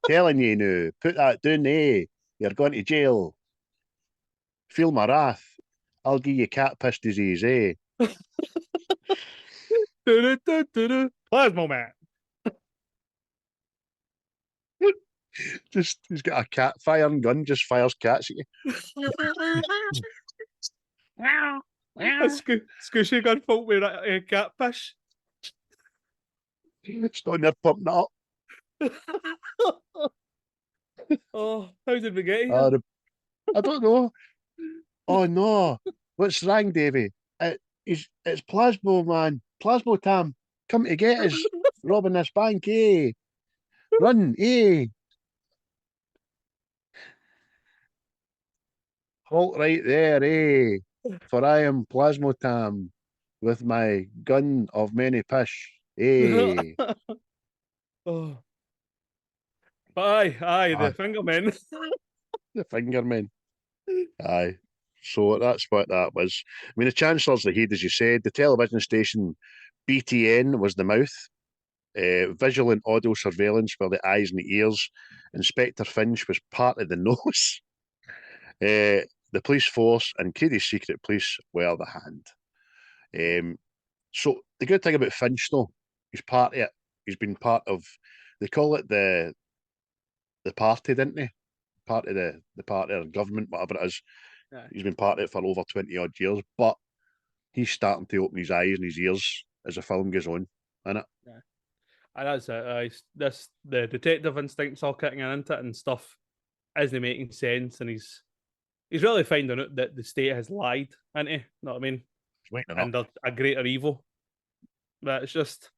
[SPEAKER 2] Telling you now, put that down, eh? You're going to jail. Feel my wrath. I'll give you cat piss disease, eh?
[SPEAKER 6] Plasmo man.
[SPEAKER 2] Just he's got a cat firing gun, just fires cats at you.
[SPEAKER 6] Squishy gun fault with a cat piss.
[SPEAKER 2] It's down there pumping it up.
[SPEAKER 6] Oh, how did we get here?
[SPEAKER 2] I don't know. Oh no. What's wrong, Davey? It's Plasmo man. Plasmo Tam. Come to get us. Robbing this bank, eh? Run, eh? Halt right there, eh? For I am Plasmotam with my gun of many pish, eh?
[SPEAKER 6] Oh. But aye,
[SPEAKER 2] Ah,
[SPEAKER 6] the Fingermen.
[SPEAKER 2] the Fingermen. Aye. So that's what that was. I mean, the Chancellor's the head, as you said. The television station BTN was the mouth. Visual audio surveillance were the eyes and the ears. Inspector Finch was part of the nose. The police force and Creedy's secret police were the hand. So the good thing about Finch, though, he's part of it. He's been part of. They call it the party, didn't they? Part of the party or government, whatever it is.
[SPEAKER 6] Yeah.
[SPEAKER 2] He's been part of it for over 20 odd years, but he's starting to open his eyes and his ears as the film goes on, isn't it?
[SPEAKER 6] Yeah. And that's it. The detective instincts all kicking into it and stuff isn't making sense, and he's really finding out that the state has lied, isn't he? You know what I mean? And they're a greater evil. But it's just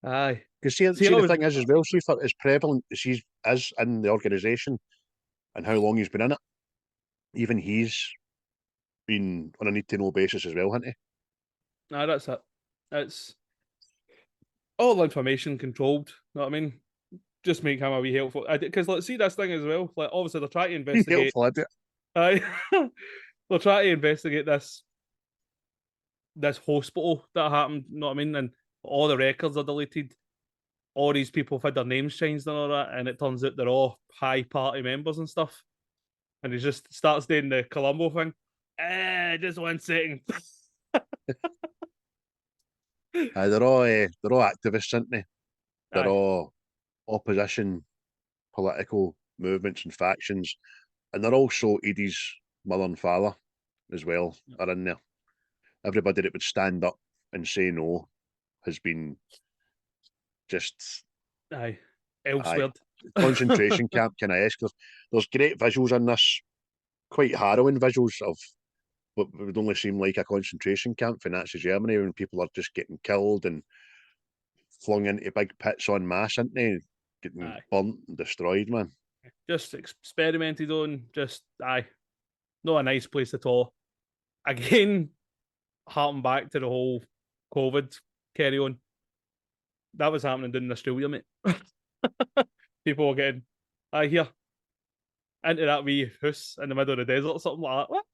[SPEAKER 6] aye.
[SPEAKER 2] Because see, the thing is as well, see, for as prevalent as he is in the organisation and how long he's been in it, even he's been on a need-to-know basis as well, hasn't he?
[SPEAKER 6] Nah, that's it. It's all information controlled. You know what I mean? Just make him a wee helpful. Because let's see this thing as well. Like obviously they're trying to investigate.
[SPEAKER 2] Helpful,
[SPEAKER 6] Aye, they're trying to investigate this hospital that happened. You know what I mean? And all the records are deleted. All these people have had their names changed and all that, and it turns out they're all high party members and stuff. And he just starts doing the Columbo thing. Just 1 second.
[SPEAKER 2] They're all activists, aren't they? They're
[SPEAKER 6] Aye.
[SPEAKER 2] all opposition political movements and factions, and they're also Edie's mother and father as well are in there. Everybody that would stand up and say no has been just
[SPEAKER 6] elsewhere.
[SPEAKER 2] Concentration camp kind of esque. There's great visuals in this, quite harrowing visuals of what would only seem like a concentration camp for Nazi Germany when people are just getting killed and flung into big pits en masse, aren't they? Getting burnt and destroyed, man.
[SPEAKER 6] Just experimented on, not a nice place at all. Again, harking back to the whole COVID carry on. That was happening down in Australia, mate. People were getting, here, into that wee house in the middle of the desert or something like that.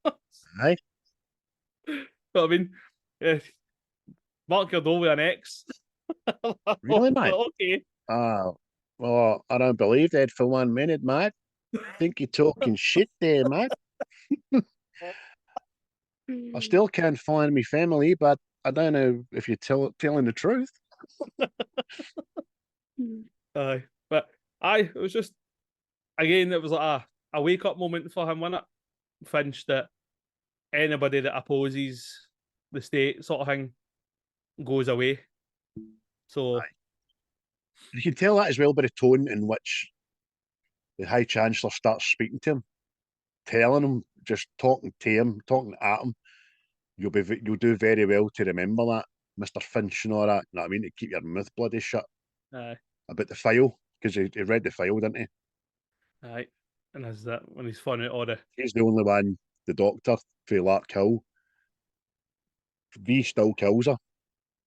[SPEAKER 6] What?
[SPEAKER 2] Aye.
[SPEAKER 6] But I mean, Mark your door with an X.
[SPEAKER 2] Really, mate?
[SPEAKER 6] Okay.
[SPEAKER 2] Well, I don't believe that for 1 minute, mate. Think you're talking shit there, mate. I still can't find my family, but I don't know if you're telling the truth.
[SPEAKER 6] But it was just, again, it was like a wake up moment for him, wasn't it? Finch, that anybody that opposes the state sort of thing goes away. So
[SPEAKER 2] you can tell that as well by the tone in which the High Chancellor starts speaking to him, telling him, just talking to him, talking at him. You'll do very well to remember that, Mr. Finch, and all that. You know what I mean? To keep your mouth bloody shut.
[SPEAKER 6] Aye.
[SPEAKER 2] About the file, because he read the file, didn't he?
[SPEAKER 6] Aye. And as that when he's finding out all the.
[SPEAKER 2] He's the only one, the doctor, for Lark Hill. V still kills her,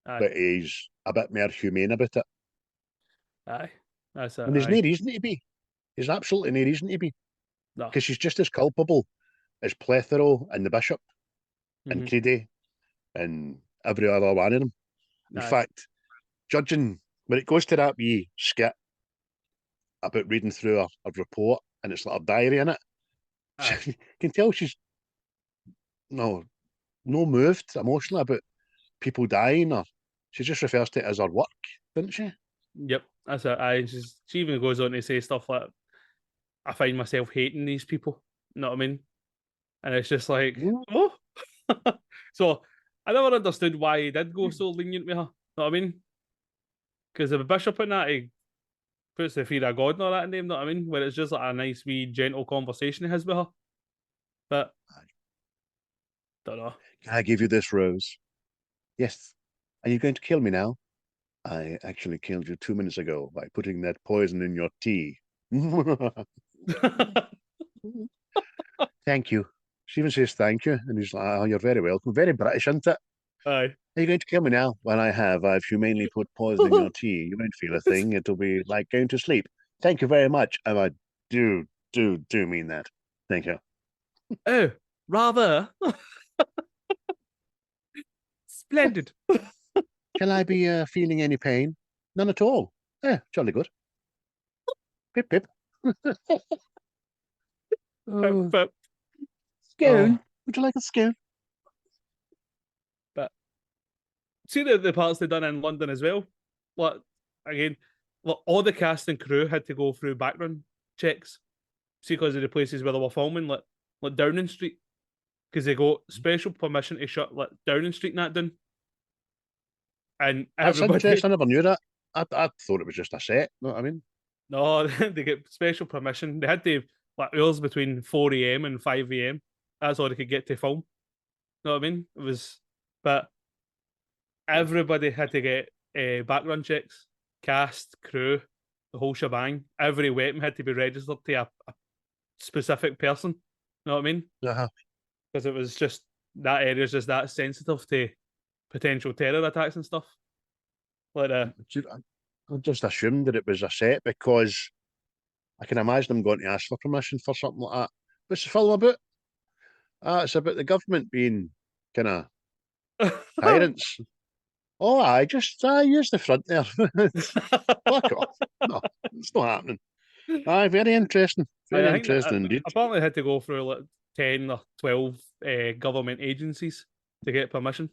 [SPEAKER 2] but he's a bit more humane about it.
[SPEAKER 6] Aye. That's it.
[SPEAKER 2] And there's no reason to be. There's absolutely no reason to be.
[SPEAKER 6] No.
[SPEAKER 2] Because she's just as culpable as Plethoro and the Bishop and Creedy and every other one of them. In fact, judging, when it goes to that wee skit about reading through her report and it's like a diary in it, you can tell she's no moved emotionally about people dying, or she just refers to it as her work, doesn't she?
[SPEAKER 6] Yep, that's it. She even goes on to say stuff like, I find myself hating these people. You know what I mean? And it's just like, oh. So I never understood why he did go so lenient with her. You know what I mean? Because the Bishop in that, he puts the fear of God and all that in them, you know what I mean? Where it's just like a nice wee gentle conversation he has with her. But don't know.
[SPEAKER 2] Can I give you this rose? Yes. Are you going to kill me now? I actually killed you 2 minutes ago by putting that poison in your tea. Thank you. She even says thank you, and he's like, "Oh, you're very welcome." Very British, isn't it?
[SPEAKER 6] Aye.
[SPEAKER 2] Are you going to kill me now? When I've humanely put poison in your tea. You won't feel a thing. It'll be like going to sleep. Thank you very much. And I do mean that. Thank you.
[SPEAKER 6] Oh, rather. Splendid.
[SPEAKER 2] Can I be feeling any pain? None at all. Jolly good. Pip, pip. Oh,
[SPEAKER 6] But
[SPEAKER 2] scone. Would you like a scone?
[SPEAKER 6] But see the parts they done in London as well. Like again, like all the cast and crew had to go through background checks. See, because of the places where they were filming, like Downing Street, because they got special permission to shut like Downing Street and that down. And
[SPEAKER 2] That's
[SPEAKER 6] everybody,
[SPEAKER 2] interesting. I never knew that. I thought it was just a set. You know what I mean?
[SPEAKER 6] no, they get special permission. They had to like hours between 4 a.m. and 5 a.m. That's all they could get to film. You know what I mean? It was, but everybody had to get background checks, cast, crew, the whole shebang. Every weapon had to be registered to a specific person. You know what I mean?
[SPEAKER 2] Uh-huh.
[SPEAKER 6] Because it was just that area is just that sensitive to potential terror attacks and stuff. Like
[SPEAKER 2] I just assumed that it was a set because I can imagine them going to ask for permission for something like that. What's the film about? It's about the government being kind of tyrants. Oh, I use the front there. Fuck off. No, it's not happening. Aye, very interesting. Very interesting indeed.
[SPEAKER 6] Apparently, had to go through like 10 or 12 government agencies to get permission.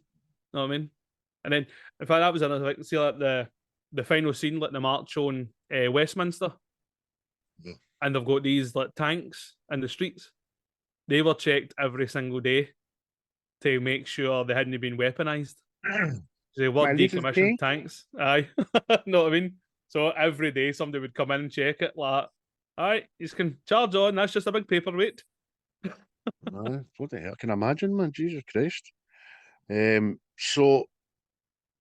[SPEAKER 6] You know what I mean? And then, in fact, that was another thing. See, like the final scene, like the march on Westminster, and they've got these like tanks in the streets. They were checked every single day to make sure they hadn't been weaponized. They were decommissioned tanks. Aye, know what I mean? So every day somebody would come in and check it, like, all right, you can charge on. That's just a big paperweight.
[SPEAKER 2] What the hell? I can imagine, man. Jesus Christ. So,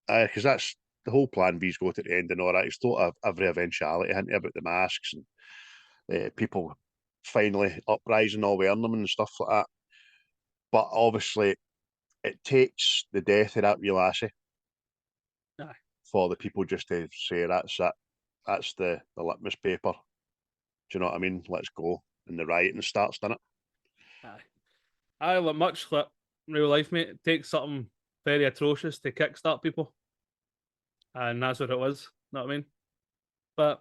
[SPEAKER 2] because that's the whole plan B's go to the end and all that. It's thought of every eventuality, hinting about the masks and people finally uprising, all wearing them and stuff like that. But obviously, it takes the death of that wee lassie for the people just to say that's it. That's the litmus paper. Do you know what I mean? Let's go. And the rioting starts, doesn't it?
[SPEAKER 6] I like much like real life, mate. It takes something very atrocious to kickstart people. And that's what it was. Know what I mean? But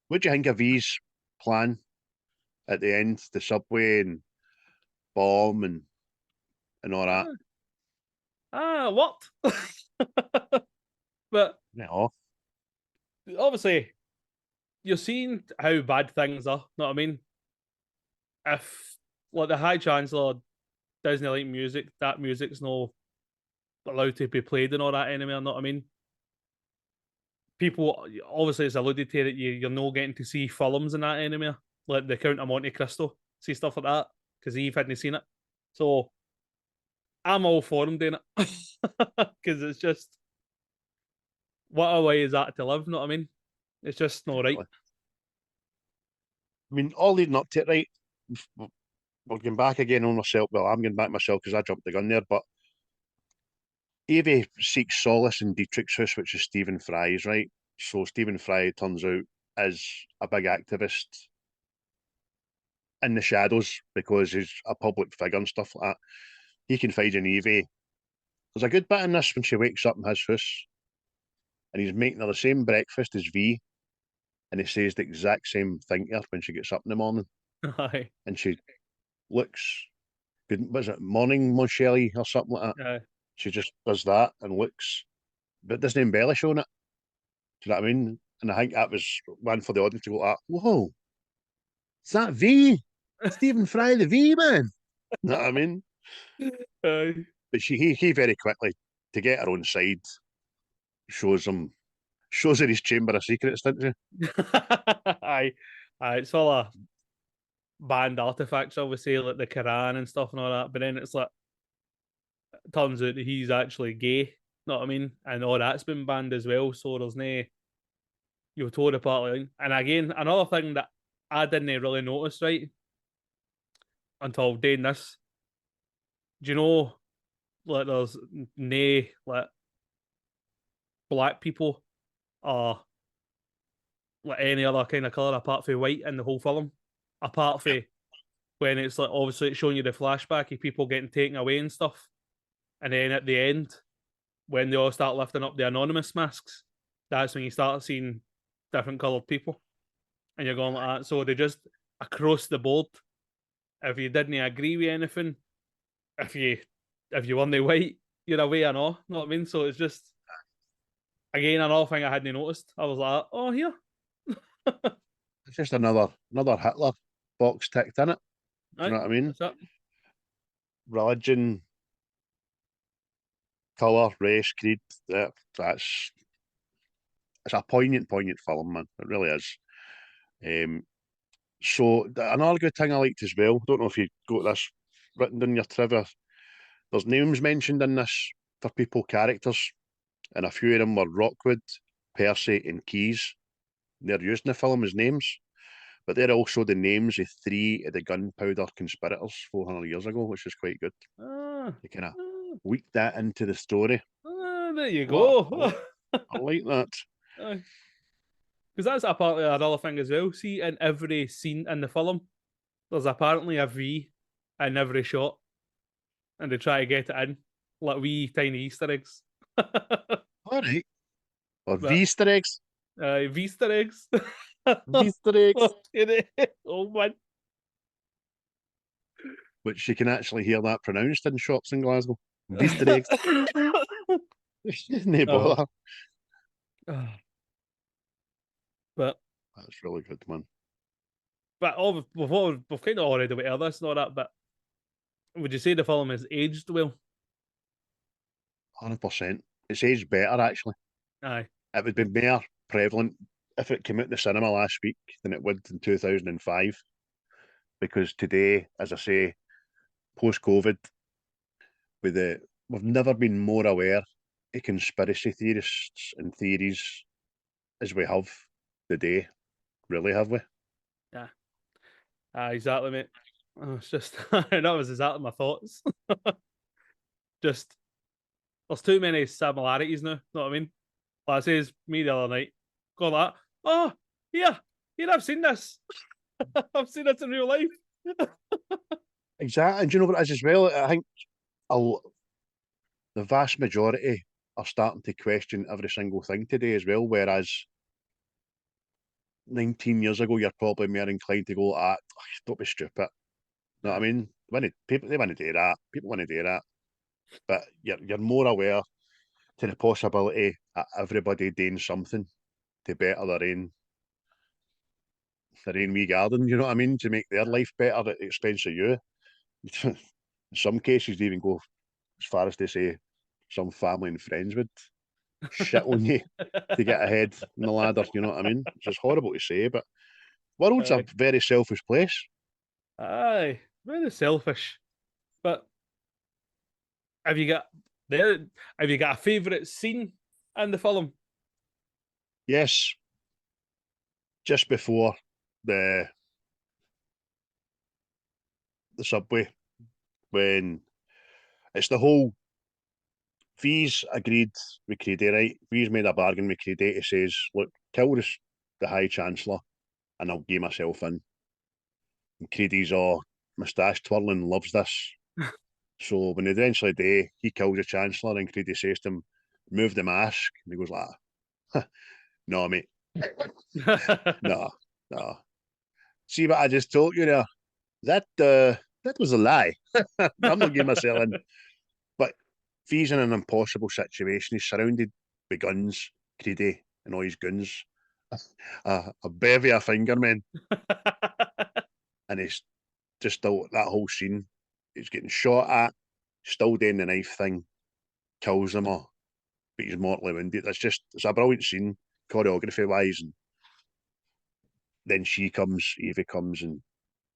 [SPEAKER 2] what do you think of V's plan at the end? The subway and bomb and all that.
[SPEAKER 6] What? But
[SPEAKER 2] no,
[SPEAKER 6] obviously, you're seeing how bad things are. Know what I mean? If like the High Chancellor doesn't like music, that music's not allowed to be played and all that anymore. Know what I mean? People obviously it's alluded to that you're not getting to see films in that anymore, like the Count of Monte Cristo, see stuff like that because Eve hadn't seen it. So I'm all for him doing it because it's just what a way is that to live? Know what I mean? It's just not right.
[SPEAKER 2] I mean, all leading up to it, right? We're going back again on myself. Well, I'm going back myself because I jumped the gun there, but Evey seeks solace in Dietrich's house, which is Stephen Fry's, right? So Stephen Fry turns out is a big activist in the shadows because he's a public figure and stuff like that. He confides in Evey. There's a good bit in this when she wakes up in his house and he's making her the same breakfast as V, and he says the exact same thing to her when she gets up in the morning.
[SPEAKER 6] Aye.
[SPEAKER 2] And she looks good. Was it morning, Monshelley or something like that?
[SPEAKER 6] Aye.
[SPEAKER 2] She just does that and looks, but doesn't embellish on it. Do you know what I mean? And I think that was one for the audience to go, whoa, is that V? Stephen Fry, the V man. You know what I mean?
[SPEAKER 6] Aye.
[SPEAKER 2] But he very quickly, to get her own side, shows her his chamber of secrets, doesn't she?
[SPEAKER 6] Aye. It's all a banned artifacts, obviously, like the Quran and stuff and all that. But then it's like, it turns out that he's actually gay. Know what I mean? And all that's been banned as well. So there's no, you've told apart. And again, another thing that I didn't really notice, right? until doing this. Do you know, like, there's nae, like, black people or like any other kind of colour apart from white in the whole film? Apart from when it's like, obviously it's showing you the flashback of people getting taken away and stuff. And then at the end, when they all start lifting up the anonymous masks, that's when you start seeing different coloured people. And you're going like that. So they just, across the board, if you didn't agree with anything, if you weren't white, you're away and all. You know what I mean? So it's just, again, another thing I hadn't noticed. I was like, oh, here.
[SPEAKER 2] It's just another Hitler box ticked in it. Do you know what I mean? Religion, colour, race, creed. It's a poignant film, man. It really is. So another good thing I liked as well. Don't know if you got this written down your trivia. There's names mentioned in this for people, characters, and a few of them were Rockwood, Percy, and Keyes. They're used in the film as names, but they're also the names of 3 of the gunpowder conspirators 400 years ago, which is quite good. They kind of weaked that into the story.
[SPEAKER 6] There you go.
[SPEAKER 2] I like that.
[SPEAKER 6] Because that's apparently another thing as well. See, in every scene in the film, there's apparently a V in every shot, and they try to get it in, like wee tiny Easter eggs.
[SPEAKER 2] All right. Or V-Easter eggs.
[SPEAKER 6] V-Easter eggs.
[SPEAKER 2] V-Easter eggs.
[SPEAKER 6] Oh, man.
[SPEAKER 2] Which you can actually hear that pronounced in shops in Glasgow. V-Easter eggs. No bother.
[SPEAKER 6] But
[SPEAKER 2] that's really good, man.
[SPEAKER 6] But we've kind of already went over this and all that, but would you say the film has aged well?
[SPEAKER 2] 100%. It's aged better, actually.
[SPEAKER 6] Aye.
[SPEAKER 2] It would be more prevalent if it came out in the cinema last week than it would in 2005. Because today, as I say, post-COVID, we've never been more aware of conspiracy theorists and theories as we have today. Really, have we?
[SPEAKER 6] Yeah. Exactly, mate. It's just, that was exactly my thoughts. Just, there's too many similarities now, you know what I mean? Like I says, me the other night, go like, oh, here, I've seen this. I've seen it in real life.
[SPEAKER 2] Exactly. And do you know what it is as well? I think the vast majority are starting to question every single thing today as well, whereas 19 years ago, you're probably more inclined to go, don't be stupid. You know what I mean? They want to do that. People want to do that. But you're more aware to the possibility of everybody doing something to better their own wee garden, you know what I mean? To make their life better at the expense of you. In some cases, they even go as far as to say some family and friends would shit on you to get ahead in the ladder, you know what I mean? Which is horrible to say, but world's a very selfish place.
[SPEAKER 6] Aye, very selfish. But have you got a favourite scene in the film?
[SPEAKER 2] Yes. Just before the subway, when it's the whole V's agreed with Creedy, right? V's made a bargain with Creedy. He says, look, kill the High Chancellor and I'll give myself in. And Creedy's all moustache twirling, loves this. So when they eventually do, he kills the Chancellor and Creedy says to him, move the mask. And he goes like, no, mate. No. See what I just told you there? That was a lie. I'm not giving myself in. But V's in an impossible situation. He's surrounded with guns, Creedy and all his guns. A bevy of fingermen. And he's just still, that whole scene, he's getting shot at, still doing the knife thing, kills them all, but he's mortally wounded. It's a brilliant scene, choreography wise. And then Evey comes and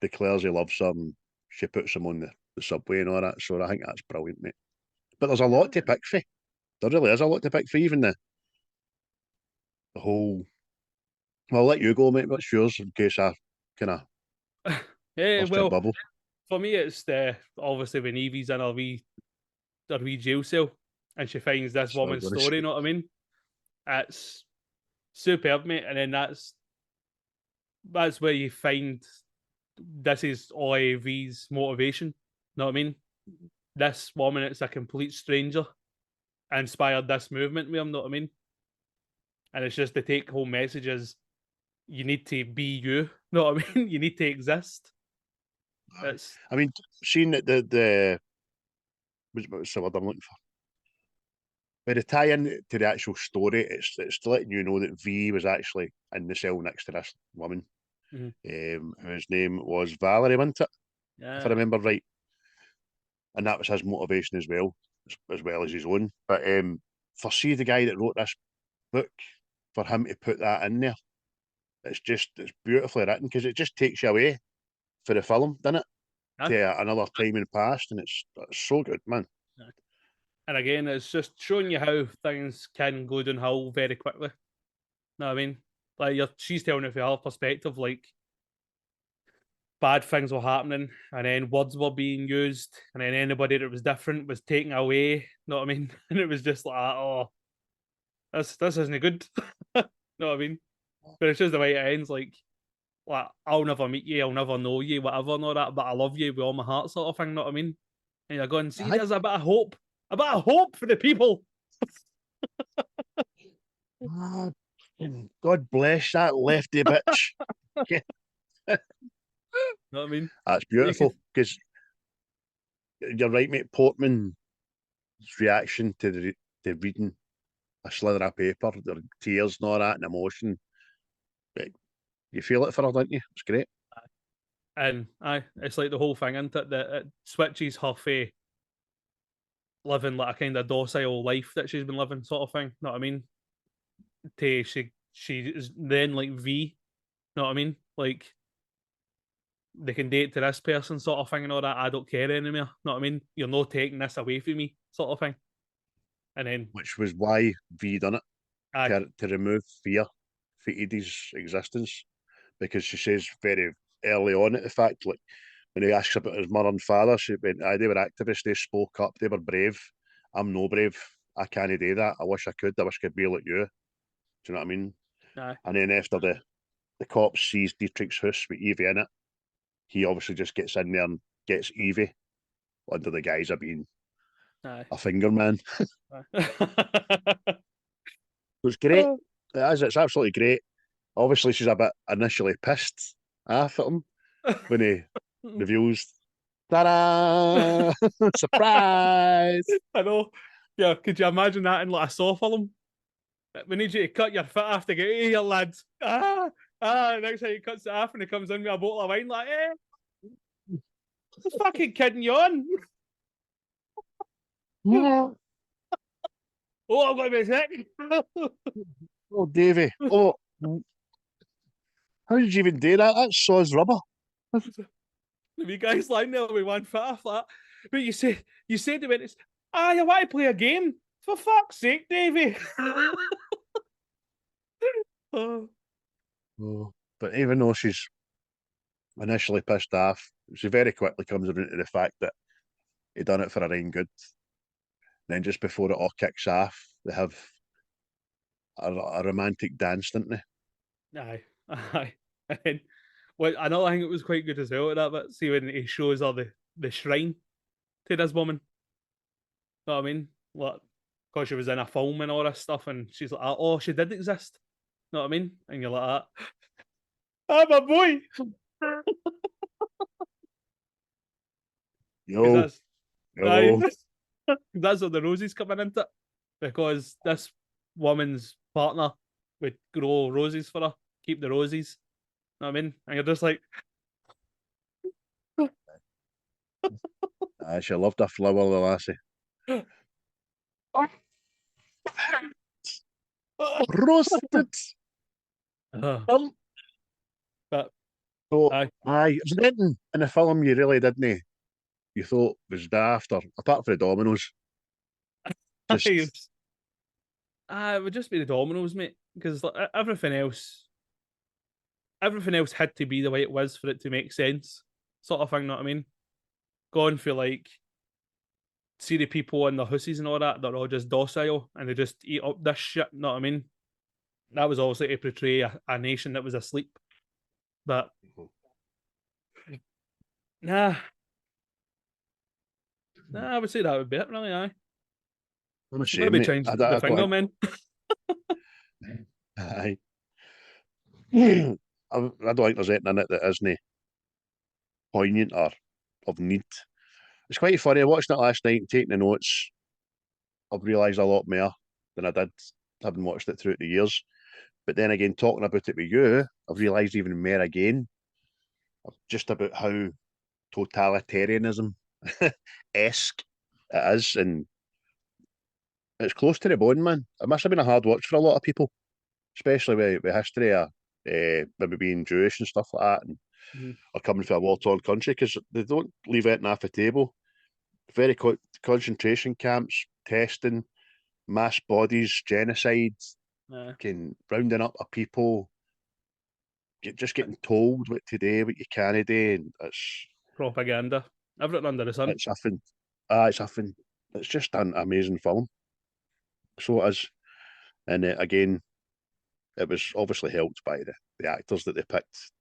[SPEAKER 2] declares he loves her, and she puts him on the subway and all that. So I think that's brilliant, mate. But there's a lot to pick for. There really is a lot to pick for, even the whole. Well, I'll let you go, mate. What's yours in case I kind of
[SPEAKER 6] Yeah, well,
[SPEAKER 2] bubble?
[SPEAKER 6] For me, it's obviously when Evie's in her wee jail cell and she finds this woman's story, you know what I mean? It's superb, mate. And then that's where you find this is Evie's motivation. You know what I mean? This woman, it's a complete stranger, inspired this movement with him, you know what I mean? And it's just the take-home message is you need to be you know what I mean? You need to exist.
[SPEAKER 2] I mean, seeing that the what's the word I'm looking for? By the tie-in to the actual story, it's letting you know that V was actually in the cell next to this woman, whose name was Valerie, wasn't it?
[SPEAKER 6] Yeah.
[SPEAKER 2] If I remember right. And that was his motivation as well as his own. But for the guy that wrote this book, for him to put that in there, it's beautifully written because it just takes you away for the film, doesn't it? To another time in the past, and it's so good, man.
[SPEAKER 6] And again, it's just showing you how things can go downhill very quickly. Know what I mean? Like she's telling it from her perspective, like bad things were happening, and then words were being used, and then anybody that was different was taken away. Know what I mean? And it was just like, oh, this isn't good. Know what I mean? But it's just the way it ends, like I'll never meet you, I'll never know you, whatever, and all that, but I love you with all my heart, sort of thing. Know what I mean? And you're going, see, there's a bit of hope for the people.
[SPEAKER 2] God bless that lefty bitch.
[SPEAKER 6] Know what I mean?
[SPEAKER 2] That's beautiful because you're right, mate. Portman's reaction to reading a slither of paper, their tears and all that, and emotion. You feel it for her, don't you? It's great.
[SPEAKER 6] And it's like the whole thing, isn't it? That it switches her for living like a kind of docile life that she's been living, sort of thing. Know what I mean? To she is then like V. Know what I mean? Like they can date to this person, sort of thing, and all that. I don't care anymore. Know what I mean? You're not taking this away from me, sort of thing. And then,
[SPEAKER 2] which was why V done it to remove fear for Edie's existence, because she says very early on at the fact, like when he asks about his mother and father, she went, they were activists, they spoke up, they were brave. I'm no brave. I can't do that. I wish I could. I wish I could be like you. Do you know what I mean?
[SPEAKER 6] Aye.
[SPEAKER 2] And then after the cop sees Dietrich's house with Evey in it, he obviously just gets in there and gets Evey under the guise of being a finger man. It's great. It's absolutely great. Obviously, she's a bit initially pissed at him when he reveals, ta-da! Surprise!
[SPEAKER 6] I know. Yeah, could you imagine that in like a Saw film? We need you to cut your foot off to get out of here, lads. Next time he cuts it off and he comes in with a bottle of wine, like, what's fucking kidding you on? Oh, I'm going to be sick.
[SPEAKER 2] Oh, Davey. Oh, how did you even do that? That's Saw's rubber.
[SPEAKER 6] The wee guy's lying there with one foot off that. But you said to me, you want to play a game? For fuck's sake, Davey.
[SPEAKER 2] Oh. But even though she's initially pissed off, she very quickly comes around to the fact that he done it for her own good. Then just before it all kicks off, they have a romantic dance, don't they?
[SPEAKER 6] Aye. And another thing that was quite good as well at that bit, see when he shows her the shrine to this woman. Know what I mean? Like, because she was in a film and all this stuff, and she's like, oh, she did exist. Know what I mean? And you're like, my boy.
[SPEAKER 2] Yo.
[SPEAKER 6] That's where the roses coming into it, because this woman's partner would grow roses for her, keep the roses. Know what I mean? And you're just like,
[SPEAKER 2] she loved a flower, the lassie. Roasted.
[SPEAKER 6] But
[SPEAKER 2] aye, was there anything in the film you really didn't? You thought was daft, or apart from the dominoes?
[SPEAKER 6] It would just be the dominoes, mate. Because like, everything else had to be the way it was for it to make sense, sort of thing. Know what I mean? going for like, see the people in the hussies and all that, they're all just docile and they just eat up this shit, you know what I mean? That was obviously to portray a nation that was asleep. But nah, I would say that would be it, really, aye.
[SPEAKER 2] I'm ashamed,
[SPEAKER 6] Maybe
[SPEAKER 2] mate.
[SPEAKER 6] change
[SPEAKER 2] I
[SPEAKER 6] the
[SPEAKER 2] don't
[SPEAKER 6] finger,
[SPEAKER 2] think-
[SPEAKER 6] man.
[SPEAKER 2] Aye. I don't think there's anything in it that isn't poignant or of need. It's quite funny. I watched it last night and taking the notes. I've realised a lot more than I did having watched it throughout the years. But then again, talking about it with you, I've realised even more again just about how totalitarianism esque it is, and it's close to the bone, man. It must have been a hard watch for a lot of people, especially with history of maybe being Jewish and stuff like that, and or coming from a war-torn country, because they don't leave anything off the table. Very concentration camps, testing, mass bodies, genocide, rounding up of people, just getting told what to do, what you can't do, and it's
[SPEAKER 6] Propaganda. Everything under the sun.
[SPEAKER 2] it's nothing. It's just an amazing film. So it is, and again, it was obviously helped by the actors that they picked,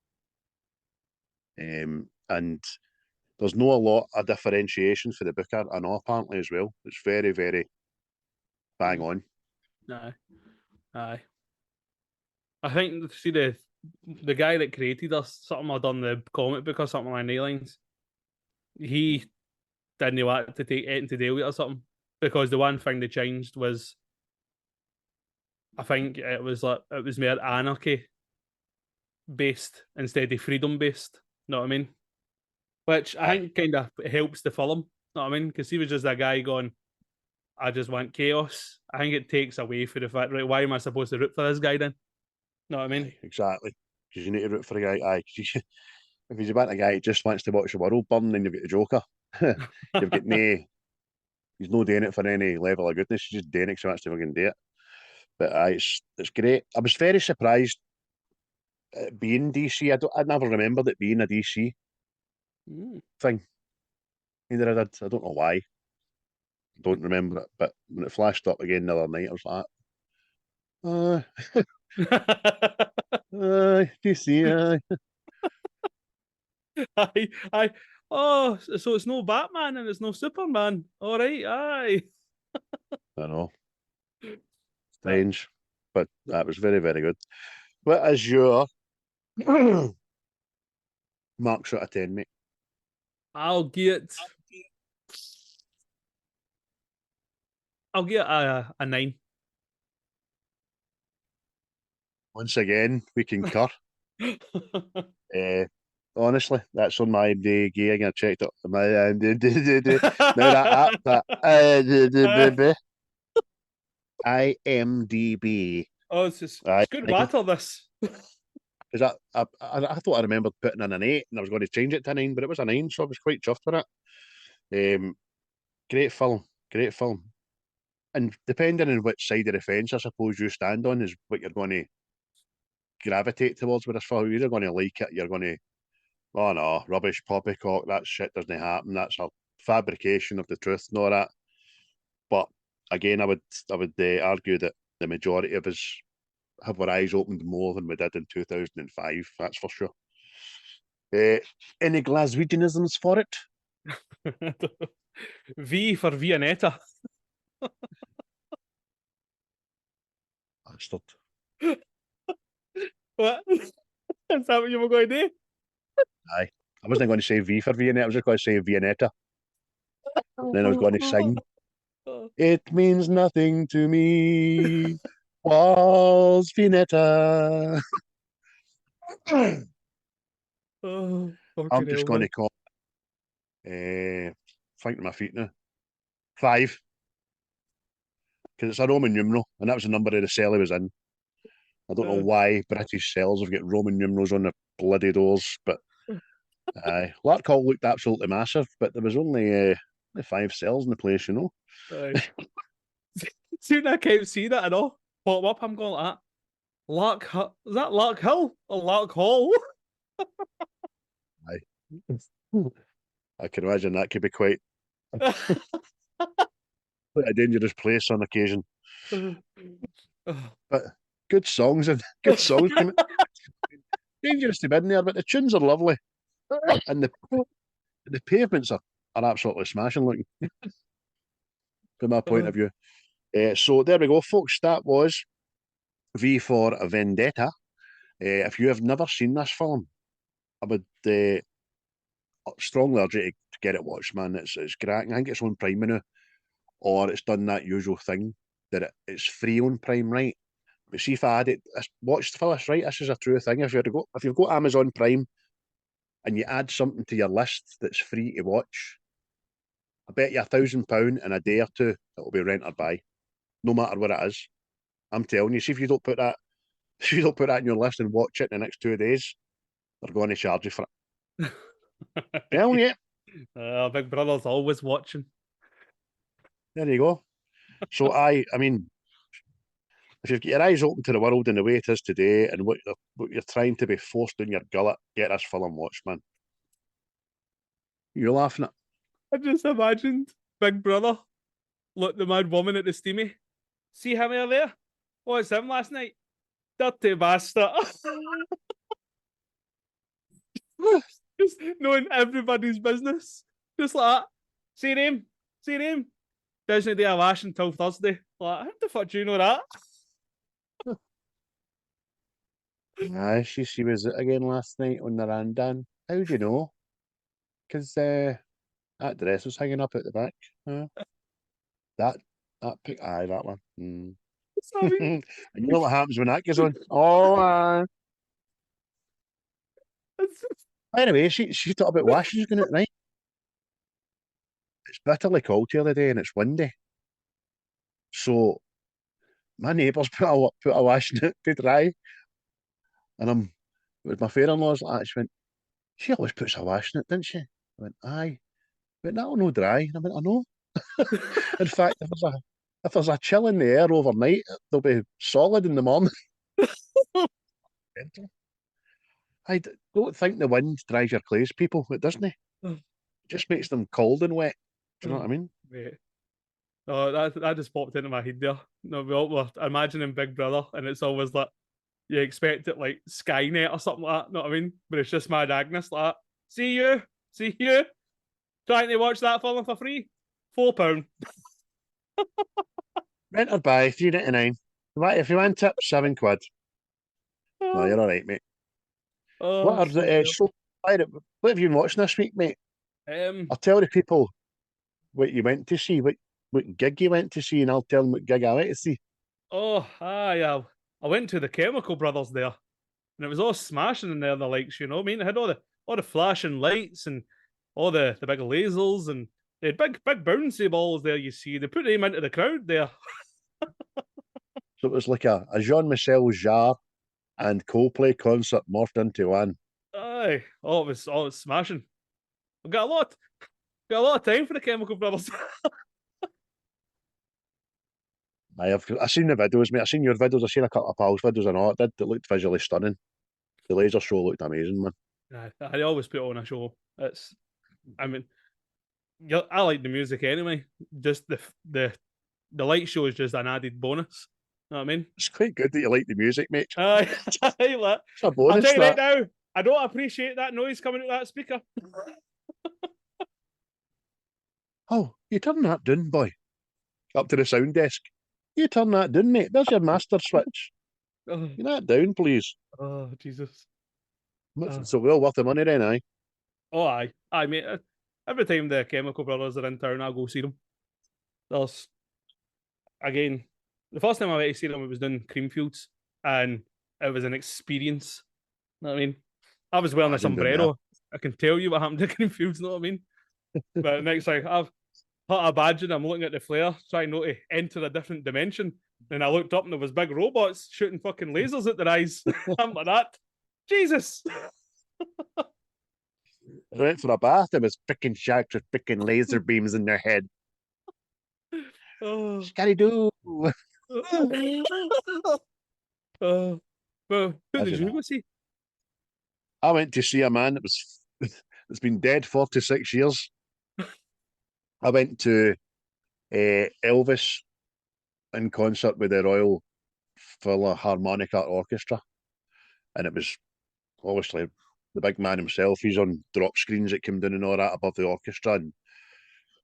[SPEAKER 2] and there's not a lot of differentiation for the book. I know apparently as well. It's very, very bang on.
[SPEAKER 6] Aye. I think, see, the guy that created us, something I've done the comic book or something along the lines, he didn't want to take anything to do with it or something, because the one thing they changed was, I think it was more anarchy based instead of freedom based. Know what I mean? Which I think kind of helps the film. Know what I mean? Because he was just a guy going, I just want chaos. I think it takes away from the fact, right, why am I supposed to root for this guy then? Know what I mean?
[SPEAKER 2] Exactly. Because you need to root for a guy. Aye. If he's about a guy who just wants to watch the world burn, then you've got the Joker. You've got he's not doing it for any level of goodness. He's just doing it because he wants to fucking do it. But it's great. I was very surprised at being DC. I never remembered it being a DC thing. Neither I did. I don't know why. I don't remember it. But when it flashed up again the other night, I was like, DC,
[SPEAKER 6] Aye. Oh, so it's no Batman and it's no Superman. All right, aye.
[SPEAKER 2] I know. Strange. But that was very, very good. What is your marks out of 10, mate?
[SPEAKER 6] I'll get a 9.
[SPEAKER 2] Once again, we concur. Honestly, that's on my IMDb. I checked it. My IMDb.
[SPEAKER 6] Oh, it's good battle, this.
[SPEAKER 2] Because I thought I remembered putting in an 8 and I was going to change it to a 9, but it was a 9, so I was quite chuffed with it. Great film. And depending on which side of the fence I suppose you stand on is what you're going to gravitate towards with this film. You're either going to like it, you're going to, oh no, rubbish, poppycock, that shit doesn't happen, that's a fabrication of the truth and all that. But again, I would argue that the majority of us have our eyes opened more than we did in 2005, that's for sure. Any Glaswegianisms for it?
[SPEAKER 6] V for Vendetta.
[SPEAKER 2] Bastard.
[SPEAKER 6] What? Is that what you were going to do?
[SPEAKER 2] Aye. I wasn't going to say V for Vendetta, I was just going to say Vendetta. Then I was going to sing. It means nothing to me. Was Vendetta. I'm just going to call thinking my feet now. 5. Because it's a Roman numeral, and that was the number of the cell he was in. I don't know why British cells have got Roman numerals on the bloody doors, but Lark Hall looked absolutely massive, but there was only 5 cells in the place, you know.
[SPEAKER 6] See, when I kept seeing it and all pop up, I'm going like that. Is that Lark Hill or Lark Hall?
[SPEAKER 2] I can imagine that could be quite a dangerous place on occasion. But good songs and good songs. Dangerous to be in there, but the tunes are lovely. And the pavements are absolutely smashing looking from my point of view. So there we go, folks. That was V for Vendetta. If you have never seen this film, I would strongly urge you to get it watched, man. It's great. I think it's on Prime now, or it's done that usual thing that it's free on Prime, right? But see if I had it watched for this, right? This is a true thing. If you've got Amazon Prime and you add something to your list that's free to watch, I bet you £1,000 in a day or two it'll be rent or buy, no matter what it is. I'm telling you, see if you don't put that in your list and watch it in the next 2 days, they're going to charge you for it. Telling you.
[SPEAKER 6] Big Brother's always watching.
[SPEAKER 2] There you go. So I mean, if you've got your eyes open to the world and the way it is today, and what you're trying to be forced in your gullet, get this film watched, man. You're laughing at.
[SPEAKER 6] I just imagined Big Brother, look, the mad woman at the steamy. See him over there? Oh, it's him last night. Dirty bastard. Just knowing everybody's business. Just like that. See him? Doesn't do a lash until Thursday. Like, how the fuck do you know that?
[SPEAKER 2] Aye, she was again last night on the Randan. How do you know? Because that dress was hanging up at the back. That pic, aye, that one. And you know what happens when that goes on? Oh, anyway, she thought about washing. She's going to night. It's bitterly cold here today and it's windy. So my neighbours put a washing out to dry. And with my fair-in-law's like, she went, she always puts a washing it, didn't she? I went, aye. But that'll no dry. And I went, I know. In fact, if there's a chill in the air overnight, they'll be solid in the morning. I don't think the wind dries your clothes, people. It doesn't. It just makes them cold and wet. Do you know what I mean?
[SPEAKER 6] Mate. Oh, that just popped into my head there. No, we all were imagining Big Brother, and it's always like you expect it like Skynet or something like that. Know what I mean? But it's just Mad Agnes like that. See you. Trying to watch that film for free. £4.
[SPEAKER 2] Rent or buy, $3.99. If you want tip, £7. No, you're all right, mate.
[SPEAKER 6] Oh,
[SPEAKER 2] what have you been watching this week, mate? I'll tell the people what you went to see, what gig you went to see, and I'll tell them what gig I went to see.
[SPEAKER 6] Oh, I went to the Chemical Brothers there, and it was all smashing in there. The likes, you know what I mean? It had all the flashing lights and all the big lasers, and they had big bouncy balls there. You see, they put them into the crowd there.
[SPEAKER 2] So it was like a Jean-Michel Jarre and Coldplay concert morphed into one.
[SPEAKER 6] Aye, it was smashing. I've got a lot of time for the Chemical Brothers.
[SPEAKER 2] I've seen the videos, mate. I've seen your videos. I've seen a couple of pals' videos and all. It looked visually stunning. The laser show looked amazing, man.
[SPEAKER 6] I always put on a show. I like the music anyway. Just the light show is just an added bonus. You know what I mean?
[SPEAKER 2] It's quite good that you like the music, mate.
[SPEAKER 6] It's
[SPEAKER 2] a bonus.
[SPEAKER 6] I'll tell you right now, I don't appreciate that noise coming out of that speaker.
[SPEAKER 2] Oh, you turn that down, boy. Up to the sound desk. You turn that down, mate. There's your master switch. Turn that down, please.
[SPEAKER 6] Oh, Jesus.
[SPEAKER 2] So well worth the money then, aye?
[SPEAKER 6] Oh, aye, mate. Every time the Chemical Brothers are in town, I'll go see them. Again, the first time I went to see them, it was doing Creamfields, and it was an experience. You know what I mean? I was wearing a sombrero. I can tell you what happened to Creamfields, you know what I mean? But next time, I've put a badge in, I'm looking at the flare, trying not to enter a different dimension. And I looked up and there was big robots shooting fucking lasers at their eyes. I'm like that. Jesus!
[SPEAKER 2] I went for a bath. There was freaking sharks with freaking laser beams in their head.
[SPEAKER 6] Oh.
[SPEAKER 2] Scary-doo.
[SPEAKER 6] Well, who did you go see?
[SPEAKER 2] I went to see a man that It's been dead 46 years. I went to Elvis in concert with the Royal Philharmonic Orchestra, and it was obviously the big man himself. He's on drop screens that came down and all that above the orchestra, and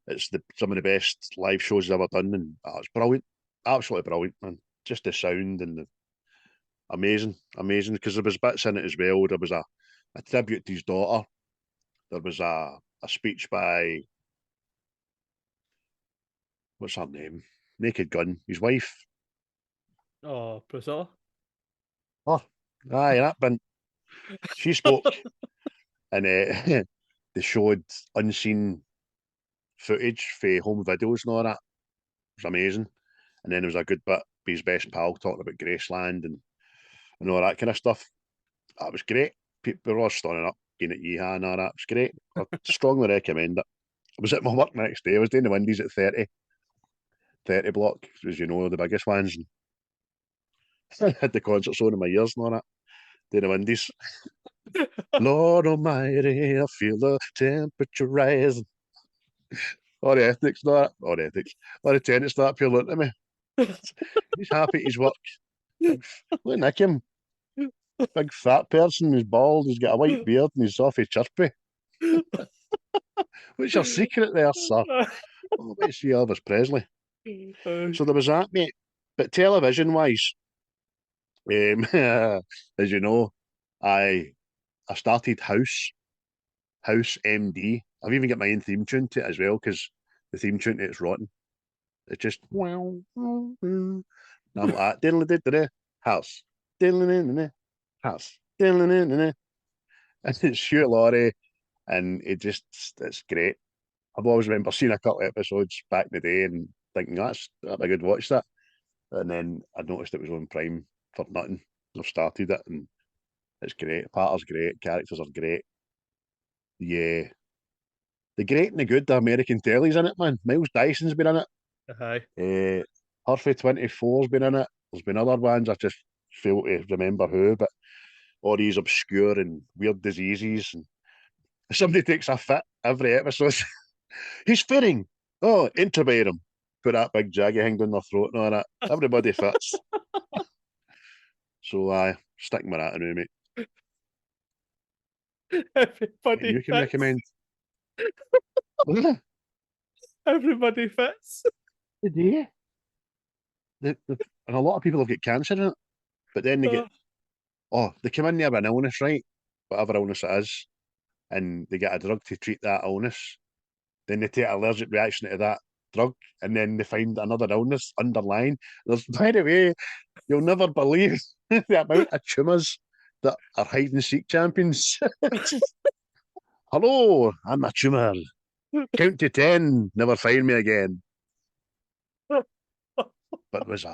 [SPEAKER 2] it's some of the best live shows I've ever done, and it's brilliant, absolutely brilliant, man. Just the sound and the amazing, because there was bits in it as well. There was a tribute to his daughter. There was a speech by, what's her name? Naked Gun, his wife.
[SPEAKER 6] Oh, Priscilla.
[SPEAKER 2] Oh, aye, that been. She spoke, and they showed unseen footage for home videos and all that. It was amazing. And then there was a good bit with his best pal talking about Graceland and all that kind of stuff. That was great. People were all standing up, getting at yeehaw and all that. It was great. I strongly recommend it. I was at my work next day. I was doing the Windies at 30 block, as you know, the biggest ones. And I had the concerts on in my ears and all that. Doing the Windies. Lord Almighty, I feel the temperature rising. All the ethnics, not all the ethnics. All the tenants start appealing to me. He's happy at his work. Look at him. Big fat person, he's bald, he's got a white beard and he's awfully chirpy. What's your secret there, sir? Oh, let's see Elvis Presley. So there was that, mate. But television-wise, as you know, I started House MD. I've even got my own theme tune to it as well, because the theme tune to it's rotten. It's just wow. I'm like diddle house, diddle house, diddle and it's Stuart Laurie, and it's great. I've always remember seeing a couple of episodes back in the day and thinking that'd be a good watch that, and then I noticed it was on Prime for nothing. I've started it and it's great. Patter's great, characters are great. Yeah. The great and the good, the American telly's in it, man. Miles Dyson's been in it.
[SPEAKER 6] Aye.
[SPEAKER 2] Herfey 24's been in it. There's been other ones I just fail to remember who, but all these obscure and weird diseases. And somebody takes a fit every episode. He's fitting. Oh, intubate him. Put that big jaggy thing down their throat and all that. Everybody fits. So I stick with that anyway, mate.
[SPEAKER 6] Everybody
[SPEAKER 2] you can
[SPEAKER 6] fits.
[SPEAKER 2] recommend.
[SPEAKER 6] Everybody fits.
[SPEAKER 2] Yeah. And a lot of people have got cancer in it, but then they they come in there with an illness, right? Whatever illness it is, and they get a drug to treat that illness. Then they take an allergic reaction to that drug, and then they find another illness underlying. By the way, you'll never believe the amount of tumours that are hide and seek champions. Hello, I'm a tumour. Count to 10, never find me again. But it was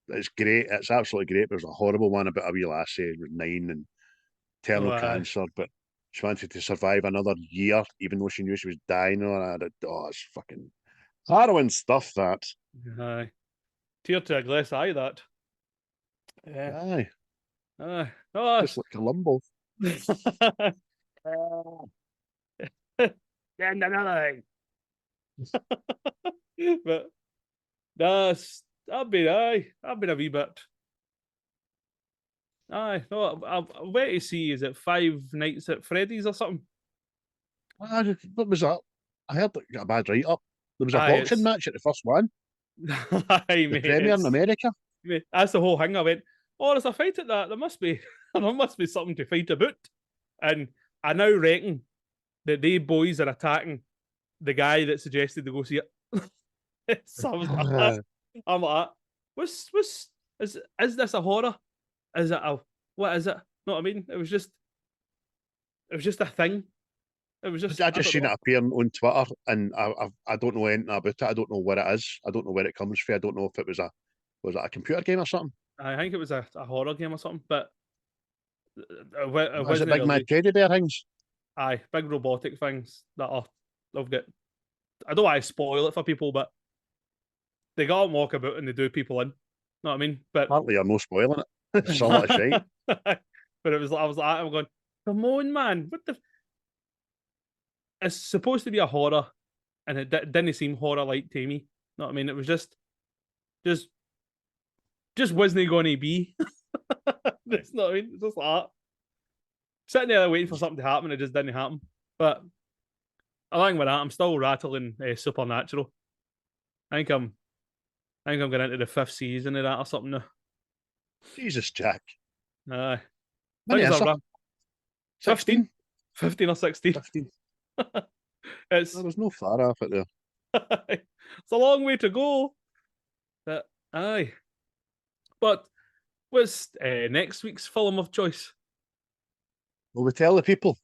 [SPEAKER 2] it's great. It's absolutely great. There was a horrible one about a wee lassie who was 9 and terminal cancer, but she wanted to survive another year, even though she knew she was dying. It's fucking harrowing stuff, that.
[SPEAKER 6] Aye. Tear to a glass eye, that.
[SPEAKER 2] Yeah.
[SPEAKER 6] Aye. Oh,
[SPEAKER 2] just like Columbo.
[SPEAKER 6] And another thing. But I've been a wee bit. Aye, no, I'll wait to see. Is it Five Nights at Freddy's or something?
[SPEAKER 2] What was that? I heard it got a bad write up. There was a
[SPEAKER 6] Aye,
[SPEAKER 2] boxing match at the first one.
[SPEAKER 6] Aye,
[SPEAKER 2] the
[SPEAKER 6] mate,
[SPEAKER 2] premiere in America.
[SPEAKER 6] That's the whole thing. I went, there's a fight at that. There must be something to fight about. And I now reckon that they boys are attacking the guy that suggested to go see it. So I'm like, is this a horror? Is it what is it? Know what I mean? It was just a thing. It was just.
[SPEAKER 2] I just seen it appearing on Twitter, and I don't know anything about it. I don't know what it is. I don't know where it comes from. I don't know if it was a computer game or something.
[SPEAKER 6] I think it was a horror game or something, but
[SPEAKER 2] was it big mad teddy bear things?
[SPEAKER 6] Aye, big robotic things that I've got. I don't want to spoil it for people, but they go and walk about and they do people in. Know what I mean? But
[SPEAKER 2] apparently you're no spoiling it. It's a lot of shit.
[SPEAKER 6] But I was like, I'm going, come on, man, what the? it's supposed to be a horror, and it didn't seem horror-like to me. You know what I mean? It was just wasn't going to be. That's not. I mean, it's just like that. Sitting there waiting for something to happen, it just didn't happen. But along with that, I'm still rattling Supernatural. I think I'm going into the 5th season of that or something now.
[SPEAKER 2] Jesus, Jack.
[SPEAKER 6] Aye.
[SPEAKER 2] Many
[SPEAKER 6] Things
[SPEAKER 2] answer.
[SPEAKER 6] are 15 or 16.
[SPEAKER 2] 15.
[SPEAKER 6] It's
[SPEAKER 2] There was no far off it there.
[SPEAKER 6] it's a long way to go. But aye. But what's next week's film of choice?
[SPEAKER 2] Will we tell the people?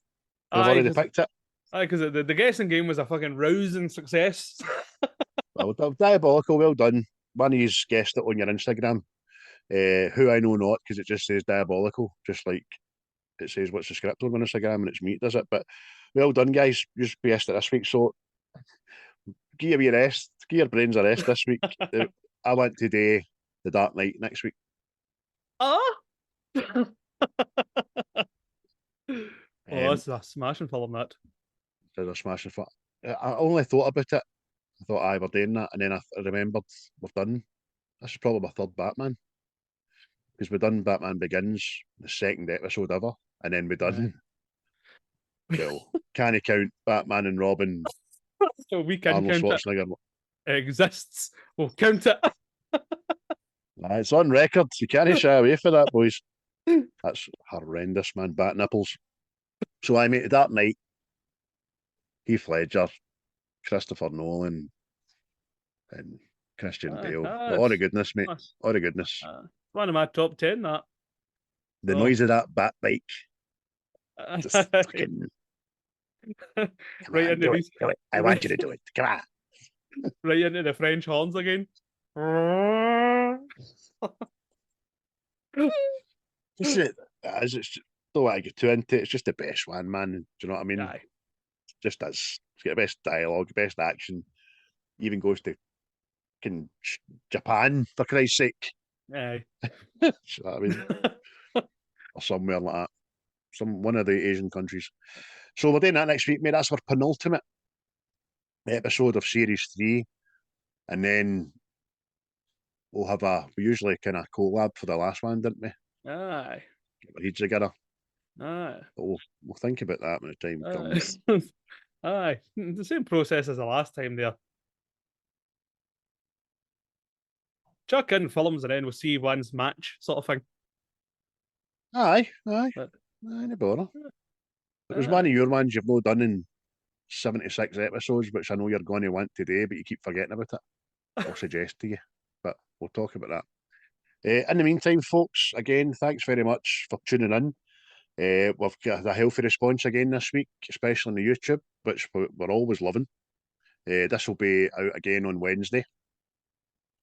[SPEAKER 2] We've already picked it.
[SPEAKER 6] Aye, because the guessing game was a fucking rousing success.
[SPEAKER 2] Well, diabolical, well done. One of you guessed it on your Instagram. Who I know not, because it just says diabolical, just like it says what's the script on Instagram, and it's me that does it. But well done, guys. You just guessed it this week, so give your rest. Give your brains a rest this week. I want to do The Dark Knight next week.
[SPEAKER 6] Oh, that's a smashing film, that.
[SPEAKER 2] It's a smashing film. I only thought about it. I thought, aye, we're doing that, and then I remembered we've done. This is probably my 3rd Batman. Because we've done Batman Begins, the 2nd episode ever, and then we done. Well, can you count Batman and Robin?
[SPEAKER 6] So we can
[SPEAKER 2] Arnold
[SPEAKER 6] count
[SPEAKER 2] Schwarzenegger.
[SPEAKER 6] it. Exists. We'll count it.
[SPEAKER 2] It's on record. You can't shy away from that, boys. That's horrendous, man. Bat nipples. So I made that night. Heath Ledger, Christopher Nolan, and Christian Bale. All the goodness, mate. All the goodness.
[SPEAKER 6] One of my top 10, that.
[SPEAKER 2] The noise of that bat bike. Just fucking...
[SPEAKER 6] Right into
[SPEAKER 2] do it. I want you to do it. Come on.
[SPEAKER 6] Right into the French horns again.
[SPEAKER 2] It's don't want to get too into it. It's just the best one, man. Do you know what I mean?
[SPEAKER 6] Aye.
[SPEAKER 2] Just does. It's got the best dialogue, best action. Even goes to Japan, for Christ's sake.
[SPEAKER 6] Aye.
[SPEAKER 2] You know what I mean? Or somewhere like that. One of the Asian countries. So we're doing that next week, mate. That's our penultimate episode of Series 3. And then we usually kind of collab for the last one, didn't we?
[SPEAKER 6] Aye.
[SPEAKER 2] Get our heads together.
[SPEAKER 6] Aye.
[SPEAKER 2] But we'll think about that when the time comes.
[SPEAKER 6] Aye. The same process as the last time there. Chuck in films and then we'll see one's match, sort of thing.
[SPEAKER 2] Aye. No bother. But there's one of your ones you've not done in 76 episodes, which I know you're going to want today, but you keep forgetting about it. I'll suggest to you, but we'll talk about that. In the meantime, folks, again, thanks very much for tuning in. We've got a healthy response again this week, especially on the YouTube, which we're always loving. This will be out again on Wednesday,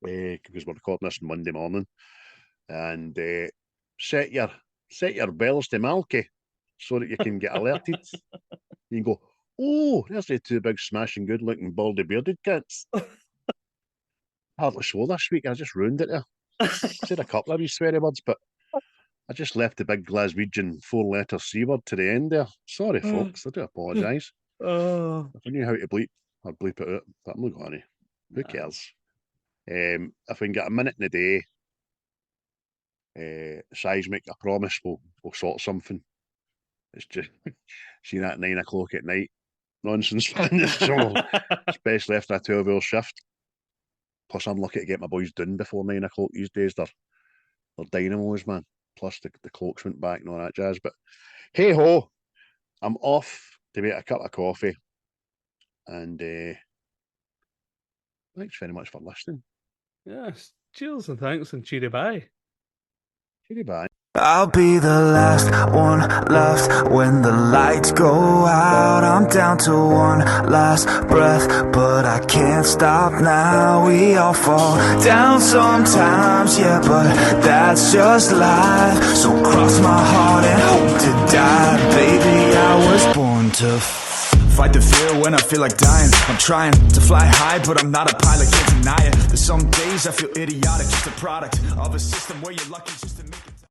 [SPEAKER 2] because we're recording this on Monday morning. And set your bells to Malky so that you can get alerted. You can go, oh, there's the 2 big smashing good looking baldy bearded cats. Hardly swore this week, I just ruined it there. I said a couple of wee sweary words, but I just left the big Glaswegian 4-letter C word to the end there. Sorry, folks, I do apologise. If I knew how to bleep, I'd bleep it out, but I'm not going to. Who cares? If we can get a minute in the day, Seismic, I promise we'll sort something. It's just, see that 9 o'clock at night nonsense, man. So it's best left a 12-hour shift. Plus, I'm lucky to get my boys done before 9 o'clock these days. They're dynamos, man. Plus, the clocks went back and all that jazz. But hey ho, I'm off to make a cup of coffee. And thanks very much for listening.
[SPEAKER 6] Yes. Cheers and thanks and cheery bye.
[SPEAKER 2] Cheery bye.
[SPEAKER 3] I'll be the last one left when the lights go out. I'm down to one last breath, but I can't stop now. We all fall down sometimes, yeah, but that's just life. So cross my heart and hope to die. Baby, I was born to fight the fear when I feel like dying. I'm trying to fly high, but I'm not a pilot, can't deny it. There's some days I feel idiotic, just a product of a system where you're lucky just to